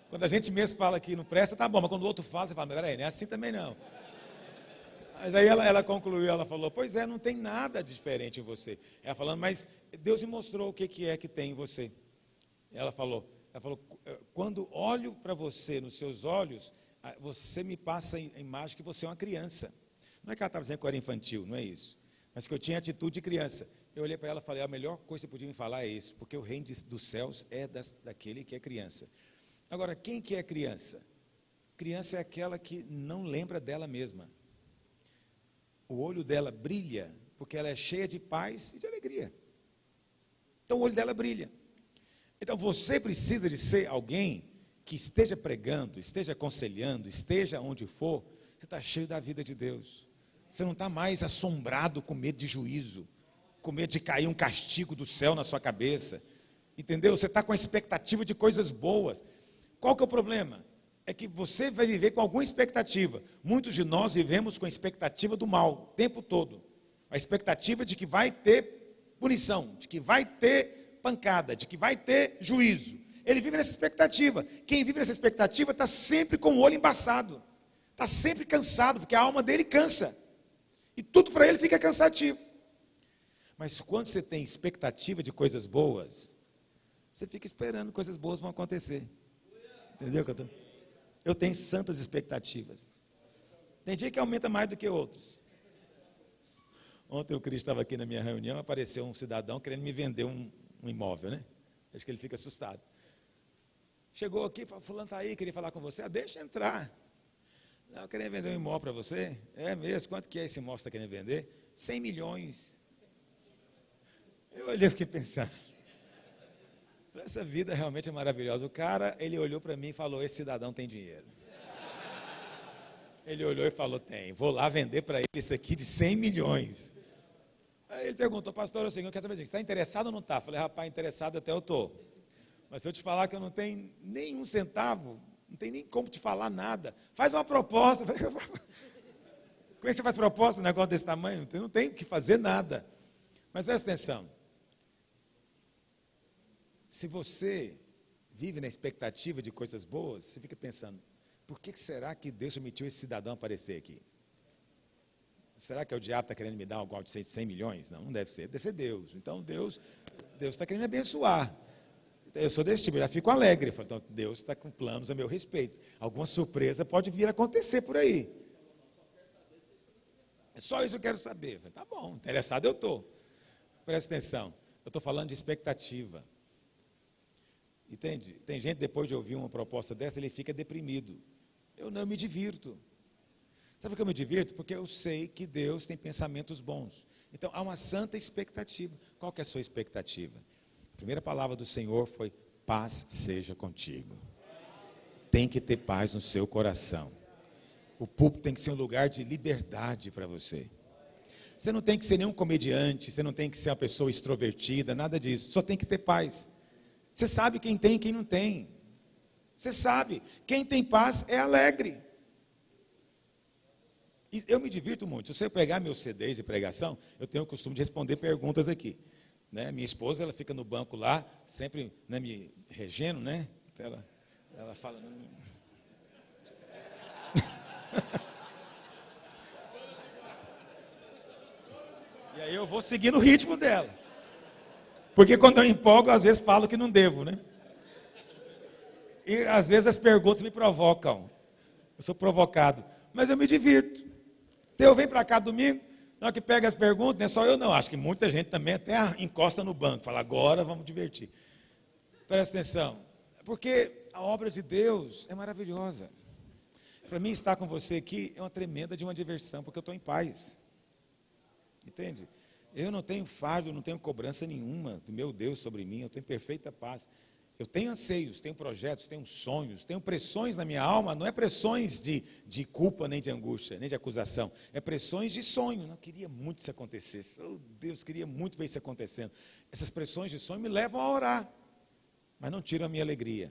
Quando a gente mesmo fala que não presta, tá bom, mas quando o outro fala, você fala, mas peraí, não é assim também não. Mas aí ela concluiu, ela falou, pois é, não tem nada diferente em você. Ela falando, mas Deus me mostrou o que é que tem em você. Ela falou, quando olho para você, nos seus olhos, você me passa a imagem que você é uma criança. Não é que ela estava dizendo que eu era infantil, não é isso. Mas que eu tinha atitude de criança. Eu olhei para ela e falei, a melhor coisa que você podia me falar é isso, porque o reino dos céus é daquele que é criança. Agora, quem que é criança? Criança é aquela que não lembra dela mesma. O olho dela brilha, porque ela é cheia de paz e de alegria. Então o olho dela brilha. Então você precisa de ser alguém que esteja pregando, esteja aconselhando, esteja onde for, você está cheio da vida de Deus. Você não está mais assombrado com medo de juízo, com medo de cair um castigo do céu na sua cabeça. Entendeu? Você está com a expectativa de coisas boas. Qual que é o problema? É que você vai viver com alguma expectativa. Muitos de nós vivemos com a expectativa do mal, o tempo todo. A expectativa de que vai ter punição, de que vai ter pancada, de que vai ter juízo. Ele vive nessa expectativa. Quem vive nessa expectativa está sempre com o olho embaçado. Está sempre cansado, porque a alma dele cansa. E tudo para ele fica cansativo. Mas quando você tem expectativa de coisas boas, você fica esperando que coisas boas vão acontecer. Entendeu? Eu tenho santas expectativas. Tem dia que aumenta mais do que outros. Ontem o Cristo estava aqui na minha reunião, apareceu um cidadão querendo me vender um imóvel, né? Acho que ele fica assustado. Chegou aqui, falou, fulano está aí, queria falar com você. Ah, deixa entrar. Não, eu queria vender um imóvel para você. É mesmo? Quanto que é esse imóvel que você está querendo vender? 100 milhões. Eu olhei e fiquei pensando. Essa vida realmente é maravilhosa. O cara, ele olhou para mim e falou, esse cidadão tem dinheiro. Ele olhou e falou, tem. Vou lá vender para ele isso aqui de 100 milhões. Aí ele perguntou, pastor, eu quero saber, você está interessado ou não está? Falei, rapaz, interessado até eu estou. Mas se eu te falar que eu não tenho nenhum centavo, não tem nem como te falar nada. Faz uma proposta. Como é que você faz proposta num negócio desse tamanho? Não tem que fazer nada. Mas presta atenção. Se você vive na expectativa de coisas boas, você fica pensando, por que será que Deus permitiu esse cidadão aparecer aqui? Será que o diabo está querendo me dar algo de 100 milhões? Não, não deve ser Deus. Então Deus está querendo me abençoar. Eu sou desse tipo, eu já fico alegre. Eu falo, então, Deus está com planos a meu respeito. Alguma surpresa pode vir a acontecer por aí. É só isso que eu quero saber. Eu falei, tá bom, interessado eu estou. Presta atenção, eu estou falando de expectativa. Entende? Tem gente, depois de ouvir uma proposta dessa, ele fica deprimido. Eu não me divirto. Sabe por que eu me divirto? Porque eu sei que Deus tem pensamentos bons. Então, há uma santa expectativa. Qual que é a sua expectativa? A primeira palavra do Senhor foi, paz seja contigo. Tem que ter paz no seu coração. O púlpito tem que ser um lugar de liberdade para você. Você não tem que ser nenhum comediante, você não tem que ser uma pessoa extrovertida, nada disso. Só tem que ter paz. Você sabe quem tem e quem não tem. Você sabe, quem tem paz é alegre. E eu me divirto muito. Se você pegar meus CDs de pregação, eu tenho o costume de responder perguntas aqui. Né? Minha esposa, ela fica no banco lá, sempre, né, me regendo, né? Ela fala... E aí eu vou seguindo o ritmo dela. Porque quando eu empolgo, às vezes falo que não devo, né? E às vezes as perguntas me provocam. Eu sou provocado. Mas eu me divirto. Então eu venho para cá domingo, na hora que pega as perguntas, não é só eu não, acho que muita gente também até encosta no banco, fala, agora vamos divertir. Presta atenção, porque a obra de Deus é maravilhosa. Para mim estar com você aqui é uma tremenda de uma diversão, porque eu estou em paz. Entende? Eu não tenho fardo, não tenho cobrança nenhuma do meu Deus sobre mim, eu estou em perfeita paz. Eu tenho anseios, tenho projetos, tenho sonhos, tenho pressões na minha alma, não é pressões de culpa, nem de angústia, nem de acusação, é pressões de sonho. Não queria muito que isso acontecesse, oh Deus, queria muito ver isso acontecendo. Essas pressões de sonho me levam a orar, mas não tiram a minha alegria.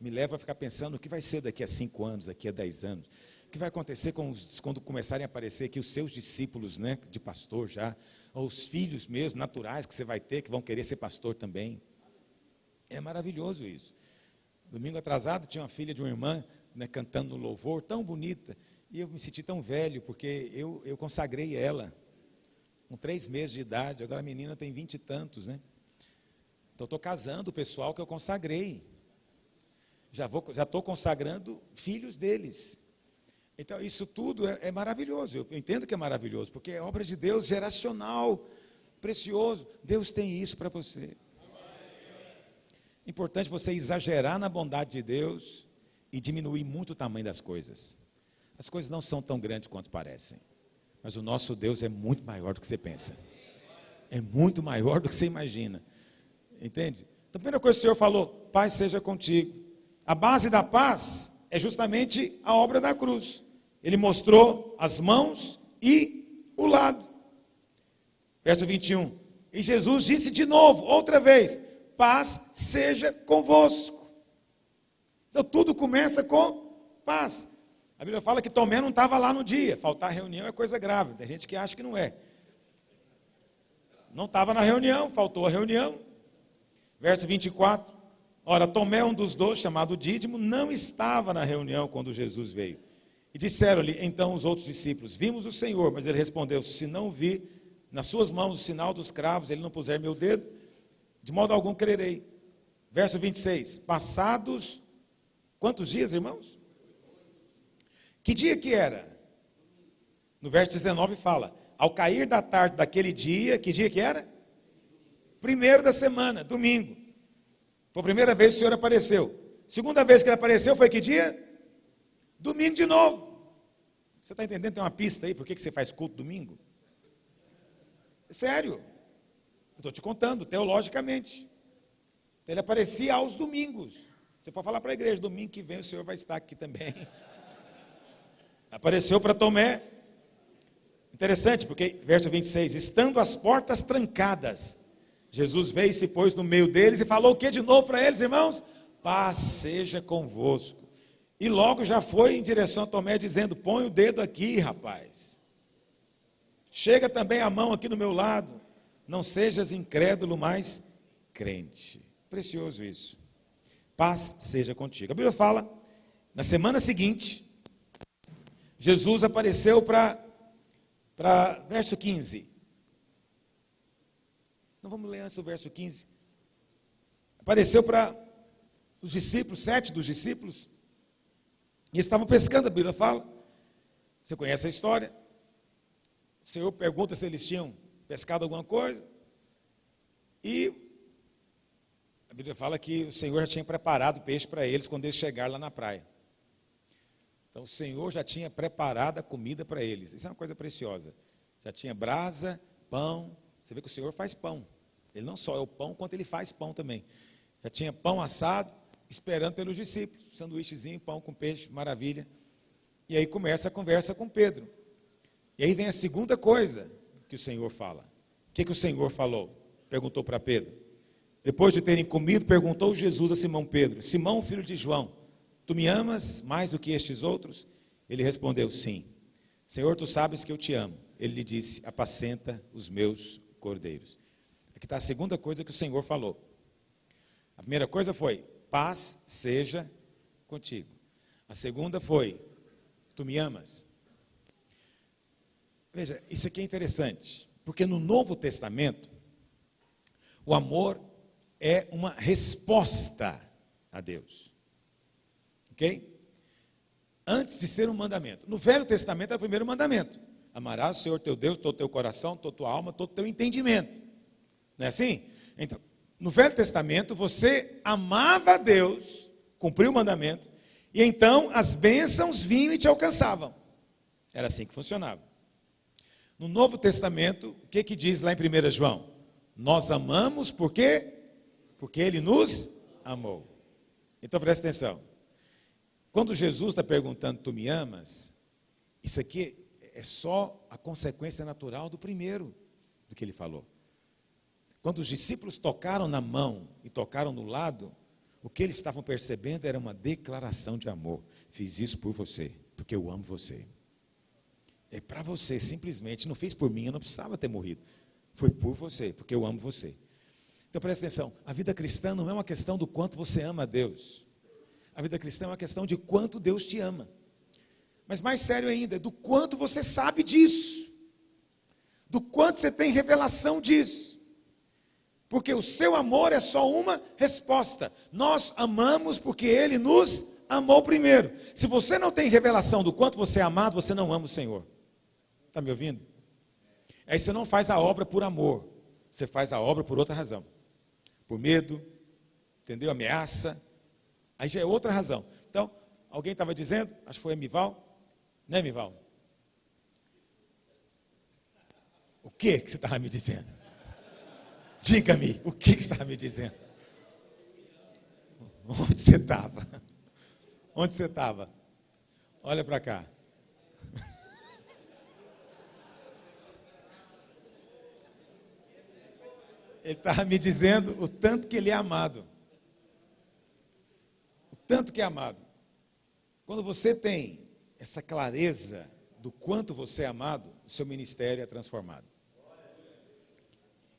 Me levam a ficar pensando o que vai ser daqui a 5 anos, daqui a 10 anos. O que vai acontecer quando começarem a aparecer aqui os seus discípulos, né, de pastor já, ou os filhos mesmo, naturais, que você vai ter, que vão querer ser pastor também. É maravilhoso isso. Domingo atrasado, tinha uma filha de uma irmã, né, cantando no louvor, tão bonita, e eu me senti tão velho, porque eu consagrei ela, com 3 meses de idade, agora a menina tem 20 e tantos, né? Então, estou casando o pessoal que eu consagrei. Já estou consagrando filhos deles. Então, isso tudo é maravilhoso, eu entendo que é maravilhoso, porque é obra de Deus, geracional, precioso. Deus tem isso para você. Importante você exagerar na bondade de Deus e diminuir muito o tamanho das coisas. As coisas não são tão grandes quanto parecem, mas o nosso Deus é muito maior do que você pensa. É muito maior do que você imagina. Entende? Então, a primeira coisa que o Senhor falou, paz seja contigo. A base da paz é justamente a obra da cruz. Ele mostrou as mãos e o lado. Verso 21. E Jesus disse de novo, outra vez, paz seja convosco. Então tudo começa com paz. A Bíblia fala que Tomé não estava lá no dia. Faltar reunião é coisa grave. Tem gente que acha que não é. Não estava na reunião, faltou a reunião. Verso 24. Ora, Tomé, um dos 12, chamado Dídimo, não estava na reunião quando Jesus veio. E disseram-lhe então os outros discípulos: vimos o Senhor. Mas ele respondeu: se não vi nas suas mãos o sinal dos cravos, ele não puser meu dedo, de modo algum crerei. Verso 26. Passados, quantos dias, irmãos? Que dia que era? No verso 19 fala: ao cair da tarde daquele dia, que dia que era? Primeiro da semana, domingo. Foi a primeira vez que o Senhor apareceu. Segunda vez que ele apareceu foi que dia? Domingo de novo. Você está entendendo? Tem uma pista aí, por que você faz culto domingo? É sério. Estou te contando, teologicamente. Ele aparecia aos domingos. Você pode falar para a igreja: domingo que vem o Senhor vai estar aqui também. Apareceu para Tomé. Interessante, porque, verso 26, estando as portas trancadas, Jesus veio e se pôs no meio deles e falou o que de novo para eles, irmãos? Paz seja convosco. E logo já foi em direção a Tomé, dizendo: põe o dedo aqui, rapaz. Chega também a mão aqui no meu lado. Não sejas incrédulo, mas crente. Precioso isso. Paz seja contigo. A Bíblia fala, na semana seguinte, Jesus apareceu para verso 15. Não vamos ler antes do verso 15. Apareceu para os discípulos, 7 dos discípulos, e estavam pescando, a Bíblia fala. Você conhece a história? O Senhor pergunta se eles tinham pescado alguma coisa, e a Bíblia fala que o Senhor já tinha preparado peixe para eles quando eles chegaram lá na praia. Então o Senhor já tinha preparado a comida para eles. Isso é uma coisa preciosa. Já tinha brasa, pão. Você vê que o Senhor faz pão. Ele não só é o pão, quanto ele faz pão também. Já tinha pão assado, esperando pelos discípulos. Sanduíchezinho, pão com peixe, maravilha. E aí começa a conversa com Pedro. E aí vem a segunda coisa que o Senhor fala. O que o Senhor falou? Perguntou para Pedro. Depois de terem comido, perguntou Jesus a Simão Pedro: Simão, filho de João, tu me amas mais do que estes outros? Ele respondeu: sim. Senhor, tu sabes que eu te amo. Ele lhe disse: apacenta os meus cordeiros. Aqui está a segunda coisa que o Senhor falou. A primeira coisa foi: paz seja contigo. A segunda foi: tu me amas. Veja, isso aqui é interessante, porque no Novo Testamento, o amor é uma resposta a Deus. Ok? Antes de ser um mandamento. No Velho Testamento é o primeiro mandamento: amarás o Senhor teu Deus, todo o teu coração, toda a tua alma, todo o teu entendimento. Não é assim? Então, no Velho Testamento, você amava a Deus, cumpriu o mandamento, e então as bênçãos vinham e te alcançavam. Era assim que funcionava. No Novo Testamento, o que diz lá em 1 João? Nós amamos por quê? Porque Ele nos amou. Então presta atenção. Quando Jesus está perguntando: tu me amas? Isso aqui é só a consequência natural do primeiro, do que ele falou. Quando os discípulos tocaram na mão e tocaram no lado, o que eles estavam percebendo era uma declaração de amor. Fiz isso por você, porque eu amo você. É para você, simplesmente. Não fez por mim, eu não precisava ter morrido. Foi por você, porque eu amo você. Então presta atenção, a vida cristã não é uma questão do quanto você ama a Deus. A vida cristã é uma questão de quanto Deus te ama. Mas mais sério ainda, do quanto você sabe disso. Do quanto você tem revelação disso. Porque o seu amor é só uma resposta. Nós amamos porque Ele nos amou primeiro. Se você não tem revelação do quanto você é amado, você não ama o Senhor. Está me ouvindo? Aí você não faz a obra por amor. Você faz a obra por outra razão. Por medo, entendeu? Ameaça. Aí já é outra razão. Então, alguém estava dizendo, acho que foi a Mival, né, Mival? O que você estava me dizendo? Diga-me, o que você estava me dizendo? Onde você estava? Onde você estava? Olha para cá. Ele estava me dizendo o tanto que ele é amado. O tanto que é amado. Quando você tem essa clareza do quanto você é amado, o seu ministério é transformado.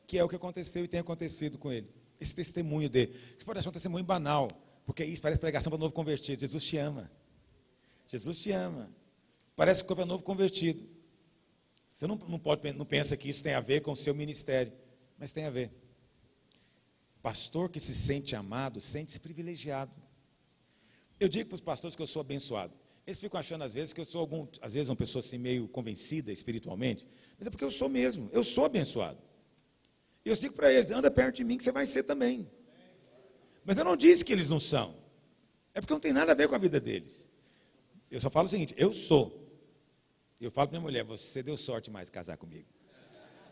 Que é o que aconteceu e tem acontecido com ele. esse testemunho dele. Você pode achar um testemunho banal, porque isso parece pregação para novo convertido. Jesus te ama. Jesus te ama. Parece que é para novo convertido. Você não pensa que isso tem a ver com o seu ministério, mas tem a ver. Pastor que se sente amado, sente-se privilegiado. Eu digo para os pastores que eu sou abençoado. Eles ficam achando às vezes que eu sou às vezes uma pessoa assim meio convencida espiritualmente, mas é porque eu sou mesmo, eu sou abençoado. E eu digo para eles, anda perto de mim que você vai ser também. Mas eu não disse que eles não são. É porque não tem nada a ver com a vida deles. Eu só falo o seguinte, eu sou. Eu falo para minha mulher, você deu sorte mais casar comigo.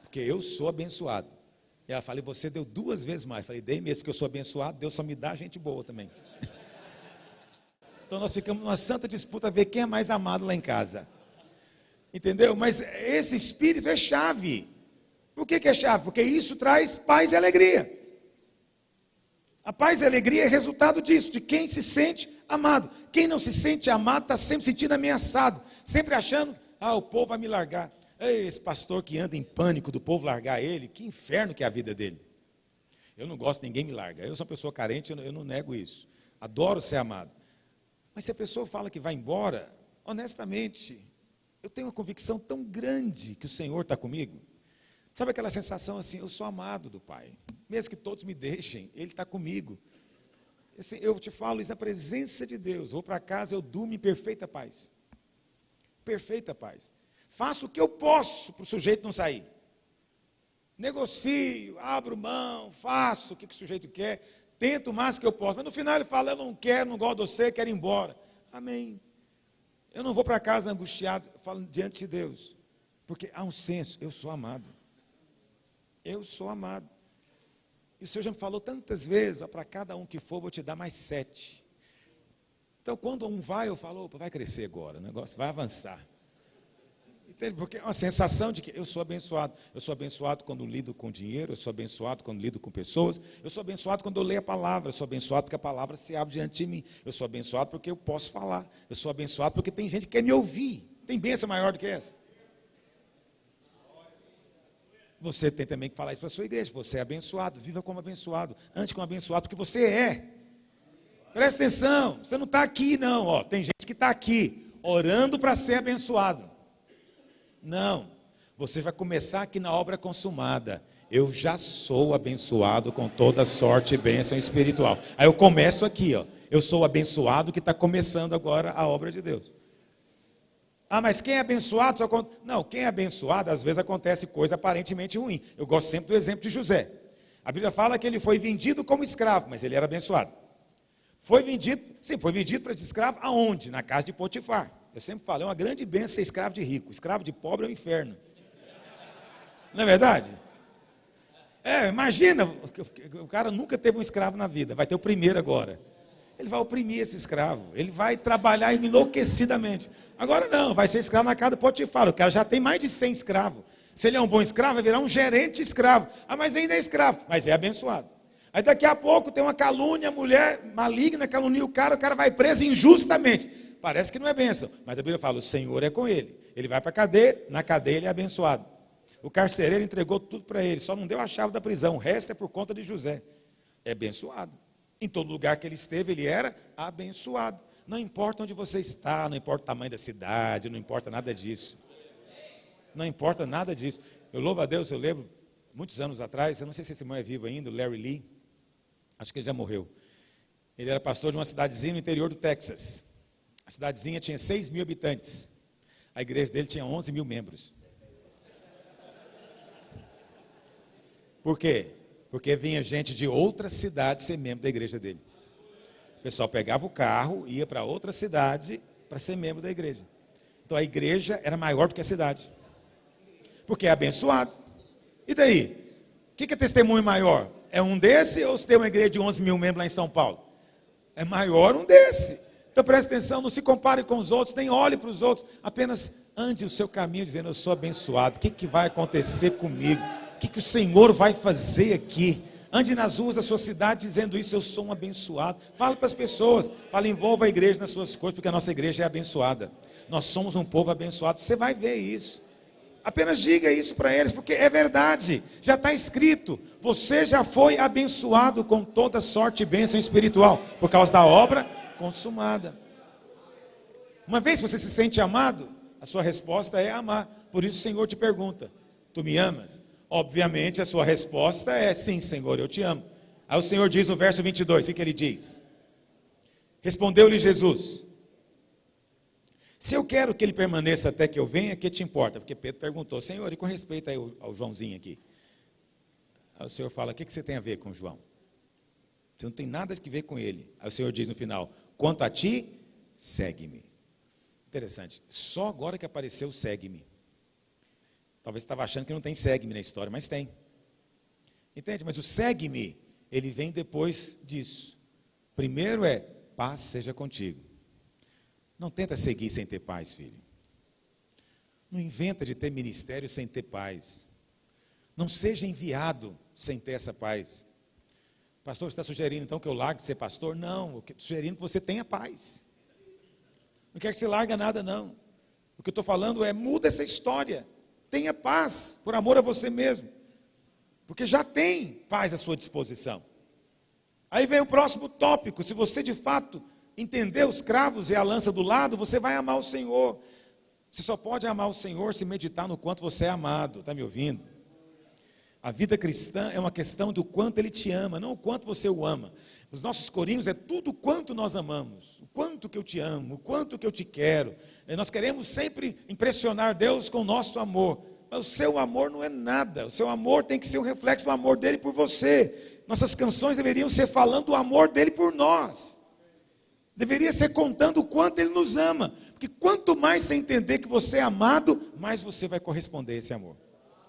Porque eu sou abençoado. E ela fala, e você deu 2 vezes mais. Eu falei, dei mesmo, porque eu sou abençoado, Deus só me dá gente boa também. Então nós ficamos numa santa disputa a ver quem é mais amado lá em casa. Entendeu? Mas esse espírito é chave. Por que é chave? Porque isso traz paz e alegria. A paz e a alegria é resultado disso, de quem se sente amado. Quem não se sente amado está sempre se sentindo ameaçado, sempre achando, o povo vai me largar. Ei, esse pastor que anda em pânico do povo largar ele, que inferno que é a vida dele. Eu não gosto de ninguém me larga. Eu sou uma pessoa carente, eu não nego isso. Adoro ser amado. Mas se a pessoa fala que vai embora, honestamente, eu tenho uma convicção tão grande que o Senhor está comigo. Sabe aquela sensação assim, eu sou amado do Pai. Mesmo que todos me deixem, Ele está comigo. Assim, eu te falo isso na presença de Deus. Vou para casa, eu durmo em perfeita paz. Perfeita paz. Faço o que eu posso para o sujeito não sair. Negocio, abro mão, faço o que o sujeito quer, tento o máximo que eu posso. Mas no final ele fala, eu não quero, não gosto de você, quero ir embora. Amém. Eu não vou para casa angustiado, eu falo diante de Deus. Porque há um senso, eu sou amado. Eu sou amado. E o Senhor já me falou tantas vezes, para cada um que for, vou te dar mais 7. Então, quando um vai, eu falo, opa, vai crescer agora, o negócio vai avançar. Entende? Porque é uma sensação de que eu sou abençoado. Eu sou abençoado quando lido com dinheiro, eu sou abençoado quando lido com pessoas, eu sou abençoado quando eu leio a palavra, eu sou abençoado porque a palavra se abre diante de mim, eu sou abençoado porque eu posso falar, eu sou abençoado porque tem gente que quer me ouvir. Tem bênção maior do que essa? Você tem também que falar isso para a sua igreja. Você é abençoado, viva como abençoado. Ande como abençoado, porque você é. Presta atenção, você não está aqui não. Tem gente que está aqui, orando para ser abençoado. Não, você vai começar aqui na obra consumada. Eu já sou abençoado com toda sorte e bênção espiritual. Aí eu começo aqui, eu sou abençoado que está começando agora a obra de Deus. Mas quem é abençoado? Não, quem é abençoado, às vezes acontece coisa aparentemente ruim. Eu gosto sempre do exemplo de José. A Bíblia fala que ele foi vendido como escravo, mas ele era abençoado. Foi vendido para de escravo aonde? Na casa de Potifar. Eu sempre falo, é uma grande bênção ser escravo de rico. Escravo de pobre é um inferno. Não é verdade? Imagina, o cara nunca teve um escravo na vida, vai ter o primeiro agora. Ele vai oprimir esse escravo, ele vai trabalhar enlouquecidamente. Agora não, vai ser escravo na casa de Potifar, o cara já tem mais de 100 escravos. Se ele é um bom escravo, vai virar um gerente escravo. Mas ainda é escravo, mas é abençoado. Aí daqui a pouco tem uma calúnia, a mulher maligna calunia o cara vai preso injustamente. Parece que não é bênção, mas a Bíblia fala, o Senhor é com ele. Ele vai para a cadeia, na cadeia ele é abençoado. O carcereiro entregou tudo para ele, só não deu a chave da prisão, o resto é por conta de José. É abençoado. Em todo lugar que ele esteve, ele era abençoado. Não importa onde você está, não importa o tamanho da cidade, não importa nada disso. Não importa nada disso. Eu louvo a Deus, eu lembro, muitos anos atrás, eu não sei se esse irmão é vivo ainda, o Larry Lee, acho que ele já morreu. Ele era pastor de uma cidadezinha no interior do Texas. A cidadezinha tinha 6.000 habitantes. A igreja dele tinha 11.000 membros. Por quê? Porque vinha gente de outra cidade ser membro da igreja dele. O pessoal pegava o carro, ia para outra cidade para ser membro da igreja. Então a igreja era maior do que a cidade. Porque é abençoado. E daí? O que é testemunho maior? É um desse ou se tem uma igreja de 11.000 membros lá em São Paulo? É maior um desse. Então preste atenção, não se compare com os outros, nem olhe para os outros. Apenas ande o seu caminho dizendo, eu sou abençoado. O que vai acontecer comigo? O que o Senhor vai fazer aqui? Ande nas ruas da sua cidade dizendo isso, eu sou um abençoado. Fale para as pessoas, envolva a igreja nas suas coisas, porque a nossa igreja é abençoada. Nós somos um povo abençoado, você vai ver isso. Apenas diga isso para eles, porque é verdade, já está escrito, você já foi abençoado com toda sorte e bênção espiritual, por causa da obra consumada. Uma vez que você se sente amado, a sua resposta é amar. Por isso o Senhor te pergunta, tu me amas? Obviamente a sua resposta é sim, Senhor, eu te amo. Aí o Senhor diz no verso 22, o que ele diz? Respondeu-lhe Jesus, se eu quero que ele permaneça até que eu venha, que te importa? Porque Pedro perguntou, Senhor, e com respeito aí ao Joãozinho aqui. Aí o Senhor fala, o que você tem a ver com João? Você não tem nada a ver com ele. Aí o Senhor diz no final, quanto a ti, segue-me. Interessante, só agora que apareceu o segue-me. Talvez você estava achando que não tem segue-me na história, mas tem. Entende? Mas o segue-me, ele vem depois disso. Primeiro é, paz seja contigo. Não tenta seguir sem ter paz, filho. Não inventa de ter ministério sem ter paz. Não seja enviado sem ter essa paz. Pastor, você está sugerindo então que eu largue de ser pastor? Não, eu estou sugerindo que você tenha paz. Não quero que você largue nada, não. O que eu estou falando é, muda essa história. Tenha paz, por amor a você mesmo. Porque já tem paz à sua disposição. Aí vem o próximo tópico. Se você de fato entender os cravos e a lança do lado, você vai amar o Senhor. Você só pode amar o Senhor se meditar no quanto você é amado. Está me ouvindo? A vida cristã é uma questão do quanto Ele te ama, não o quanto você o ama. Os nossos corinhos é tudo o quanto nós amamos, o quanto que eu te amo, o quanto que eu te quero. Nós queremos sempre impressionar Deus com o nosso amor, mas o seu amor não é nada. O seu amor tem que ser um reflexo do amor dele por você. Nossas canções deveriam ser falando do amor dele por nós. Deveria ser contando o quanto ele nos ama, porque quanto mais você entender que você é amado, mais você vai corresponder a esse amor.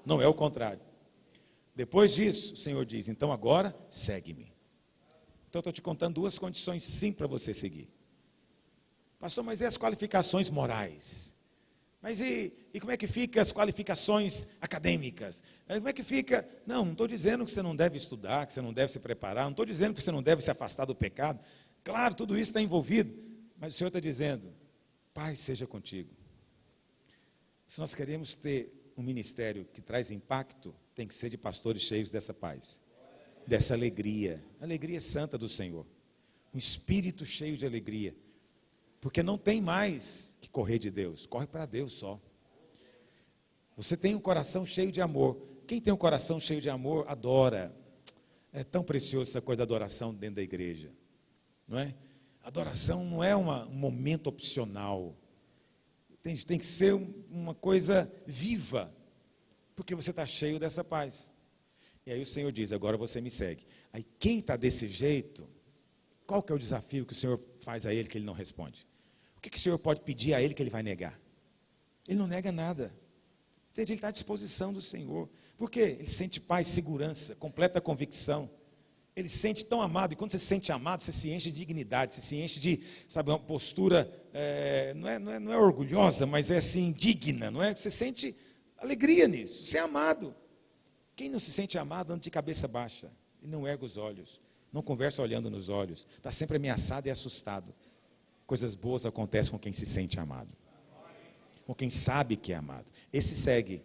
Não é o contrário. Depois disso, o Senhor diz, então agora, segue-me. Então eu estou te contando duas condições sim para você seguir. Pastor, mas e as qualificações morais? Mas e como é que fica as qualificações acadêmicas? Como é que fica? Não estou dizendo que você não deve estudar, que você não deve se preparar, não estou dizendo que você não deve se afastar do pecado. Claro, tudo isso está envolvido, mas o Senhor está dizendo, paz seja contigo. Se nós queremos ter um ministério que traz impacto, tem que ser de pastores cheios dessa paz, dessa alegria, alegria santa do Senhor, um espírito cheio de alegria, porque não tem mais que correr de Deus, corre para Deus só. Você tem um coração cheio de amor. Quem tem um coração cheio de amor, adora. É tão precioso essa coisa da adoração dentro da igreja, não é? Adoração não é um momento opcional, tem que ser uma coisa viva, porque você está cheio dessa paz. E aí o Senhor diz, agora você me segue. Aí quem está desse jeito, qual que é o desafio que o Senhor faz a ele que ele não responde? O que o Senhor pode pedir a ele que ele vai negar? Ele não nega nada. Entende? Ele está à disposição do Senhor. Por quê? Ele sente paz, segurança, completa convicção. Ele se sente tão amado, e quando você se sente amado, você se enche de dignidade, você se enche de, sabe, uma postura, não é orgulhosa, mas é assim, digna, não é? Você sente alegria nisso, você é amado. Quem não se sente amado anda de cabeça baixa, ele não erga os olhos, não conversa olhando nos olhos, está sempre ameaçado e assustado. Coisas boas acontecem com quem se sente amado, com quem sabe que é amado. Esse segue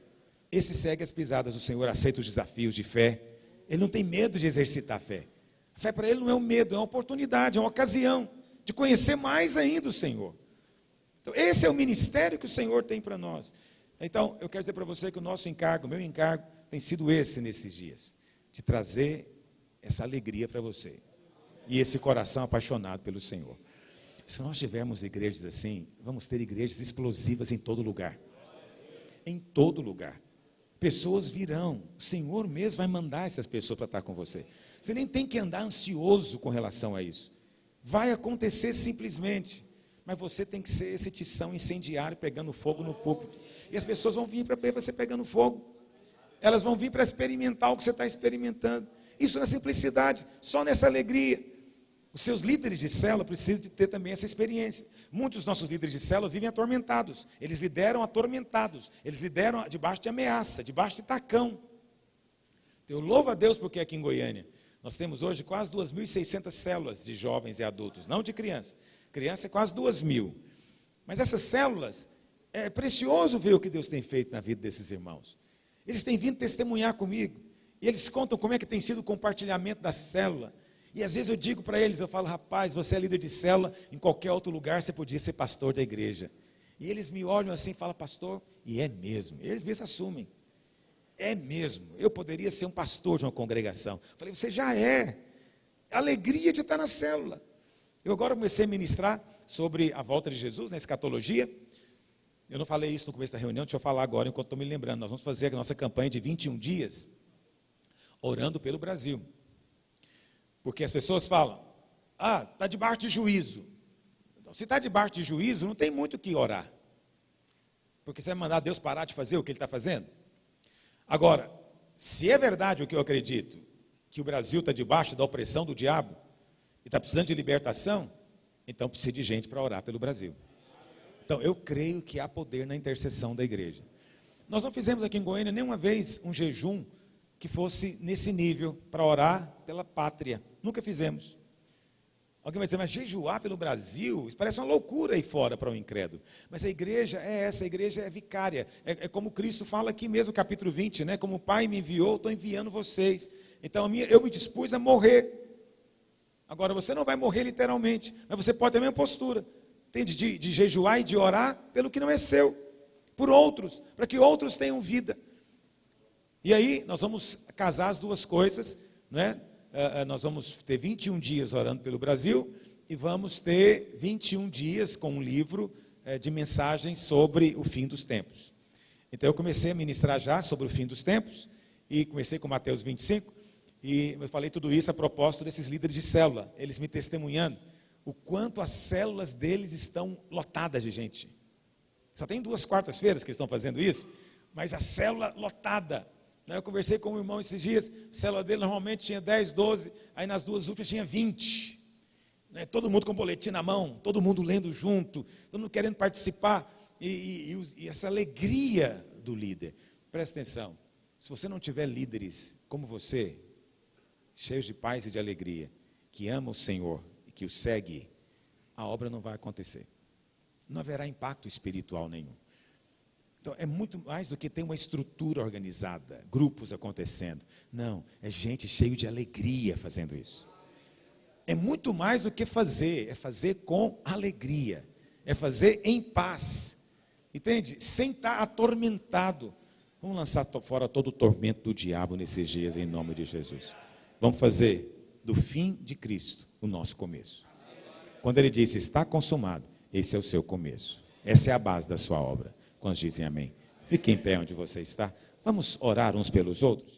as pisadas do Senhor, aceita os desafios de fé. Ele não tem medo de exercitar a fé. A fé para ele não é um medo, é uma oportunidade, é uma ocasião de conhecer mais ainda o Senhor. Então, esse é o ministério que o Senhor tem para nós. Então, eu quero dizer para você que o nosso encargo, meu encargo, tem sido esse nesses dias, de trazer essa alegria para você, e esse coração apaixonado pelo Senhor. Se nós tivermos igrejas assim, vamos ter igrejas explosivas em todo lugar. Em todo lugar. Pessoas virão, o Senhor mesmo vai mandar essas pessoas para estar com você. Você nem tem que andar ansioso com relação a isso. Vai acontecer simplesmente. Mas você tem que ser esse tição incendiário pegando fogo no púlpito. E as pessoas vão vir para ver você pegando fogo. Elas vão vir para experimentar o que você está experimentando. Isso na simplicidade, só nessa alegria. Os seus líderes de célula precisam de ter também essa experiência. Muitos dos nossos líderes de célula vivem atormentados. Eles lideram atormentados. Eles lideram debaixo de ameaça, debaixo de tacão. Eu louvo a Deus porque aqui em Goiânia nós temos hoje quase 2.600 células de jovens e adultos, não de crianças. Criança é quase 2.000. Mas essas células, É precioso ver o que Deus tem feito na vida desses irmãos. Eles têm vindo testemunhar comigo. E eles contam como é que tem sido o compartilhamento da célula. E às vezes eu digo para eles, eu falo, rapaz, você é líder de célula, em qualquer outro lugar você podia ser pastor da igreja. E eles me olham assim e falam, pastor, e é mesmo. Eles mesmos assumem. É mesmo, eu poderia ser um pastor de uma congregação. Falei, você já é. Alegria de estar na célula. Eu agora comecei a ministrar sobre a volta de Jesus, na escatologia. Eu não falei isso no começo da reunião, deixa eu falar agora enquanto estou me lembrando. Nós vamos fazer a nossa campanha de 21 dias, orando pelo Brasil. Porque as pessoas falam, está debaixo de juízo. Então, se está debaixo de juízo, não tem muito o que orar. Porque você vai mandar Deus parar de fazer o que Ele está fazendo? Agora, se é verdade o que eu acredito, que o Brasil está debaixo da opressão do diabo, e está precisando de libertação, então precisa de gente para orar pelo Brasil. Então, eu creio que há poder na intercessão da igreja. Nós não fizemos aqui em Goiânia nenhuma vez um jejum que fosse nesse nível, para orar pela pátria. Nunca fizemos. Alguém vai dizer, mas jejuar pelo Brasil, isso parece uma loucura aí fora para um incrédulo. Mas a igreja é essa, a igreja é vicária. É como Cristo fala aqui mesmo no capítulo 20, né? Como o Pai me enviou, estou enviando vocês. Então eu me dispus a morrer. Agora, você não vai morrer literalmente, mas você pode ter a mesma postura. Entende? De jejuar e de orar pelo que não é seu. Por outros, para que outros tenham vida. E aí, nós vamos casar as duas coisas, né? Nós vamos ter 21 dias orando pelo Brasil e vamos ter 21 dias com um livro de mensagens sobre o fim dos tempos. Então eu comecei a ministrar já sobre o fim dos tempos e comecei com Mateus 25 e eu falei tudo isso a propósito desses líderes de célula, eles me testemunhando o quanto as células deles estão lotadas de gente. Só tem 2 quartas-feiras que eles estão fazendo isso, mas a célula lotada. Eu conversei com um irmão esses dias, a célula dele normalmente tinha 10, 12, aí nas 2 últimas tinha 20. Todo mundo com boletim na mão, todo mundo lendo junto, todo mundo querendo participar. E essa alegria do líder. Presta atenção, se você não tiver líderes como você, cheios de paz e de alegria, que amam o Senhor e que o seguem, a obra não vai acontecer. Não haverá impacto espiritual nenhum. Então, é muito mais do que ter uma estrutura organizada, grupos acontecendo. Não, é gente cheia de alegria fazendo isso. É muito mais do que fazer, é fazer com alegria, é fazer em paz, entende? Sem estar atormentado. Vamos lançar fora todo o tormento do diabo nesses dias, em nome de Jesus. Vamos fazer do fim de Cristo o nosso começo. Quando Ele disse, está consumado, esse é o seu começo. Essa é a base da sua obra. Quantos dizem amém? Fique em pé onde você está. Vamos orar uns pelos outros.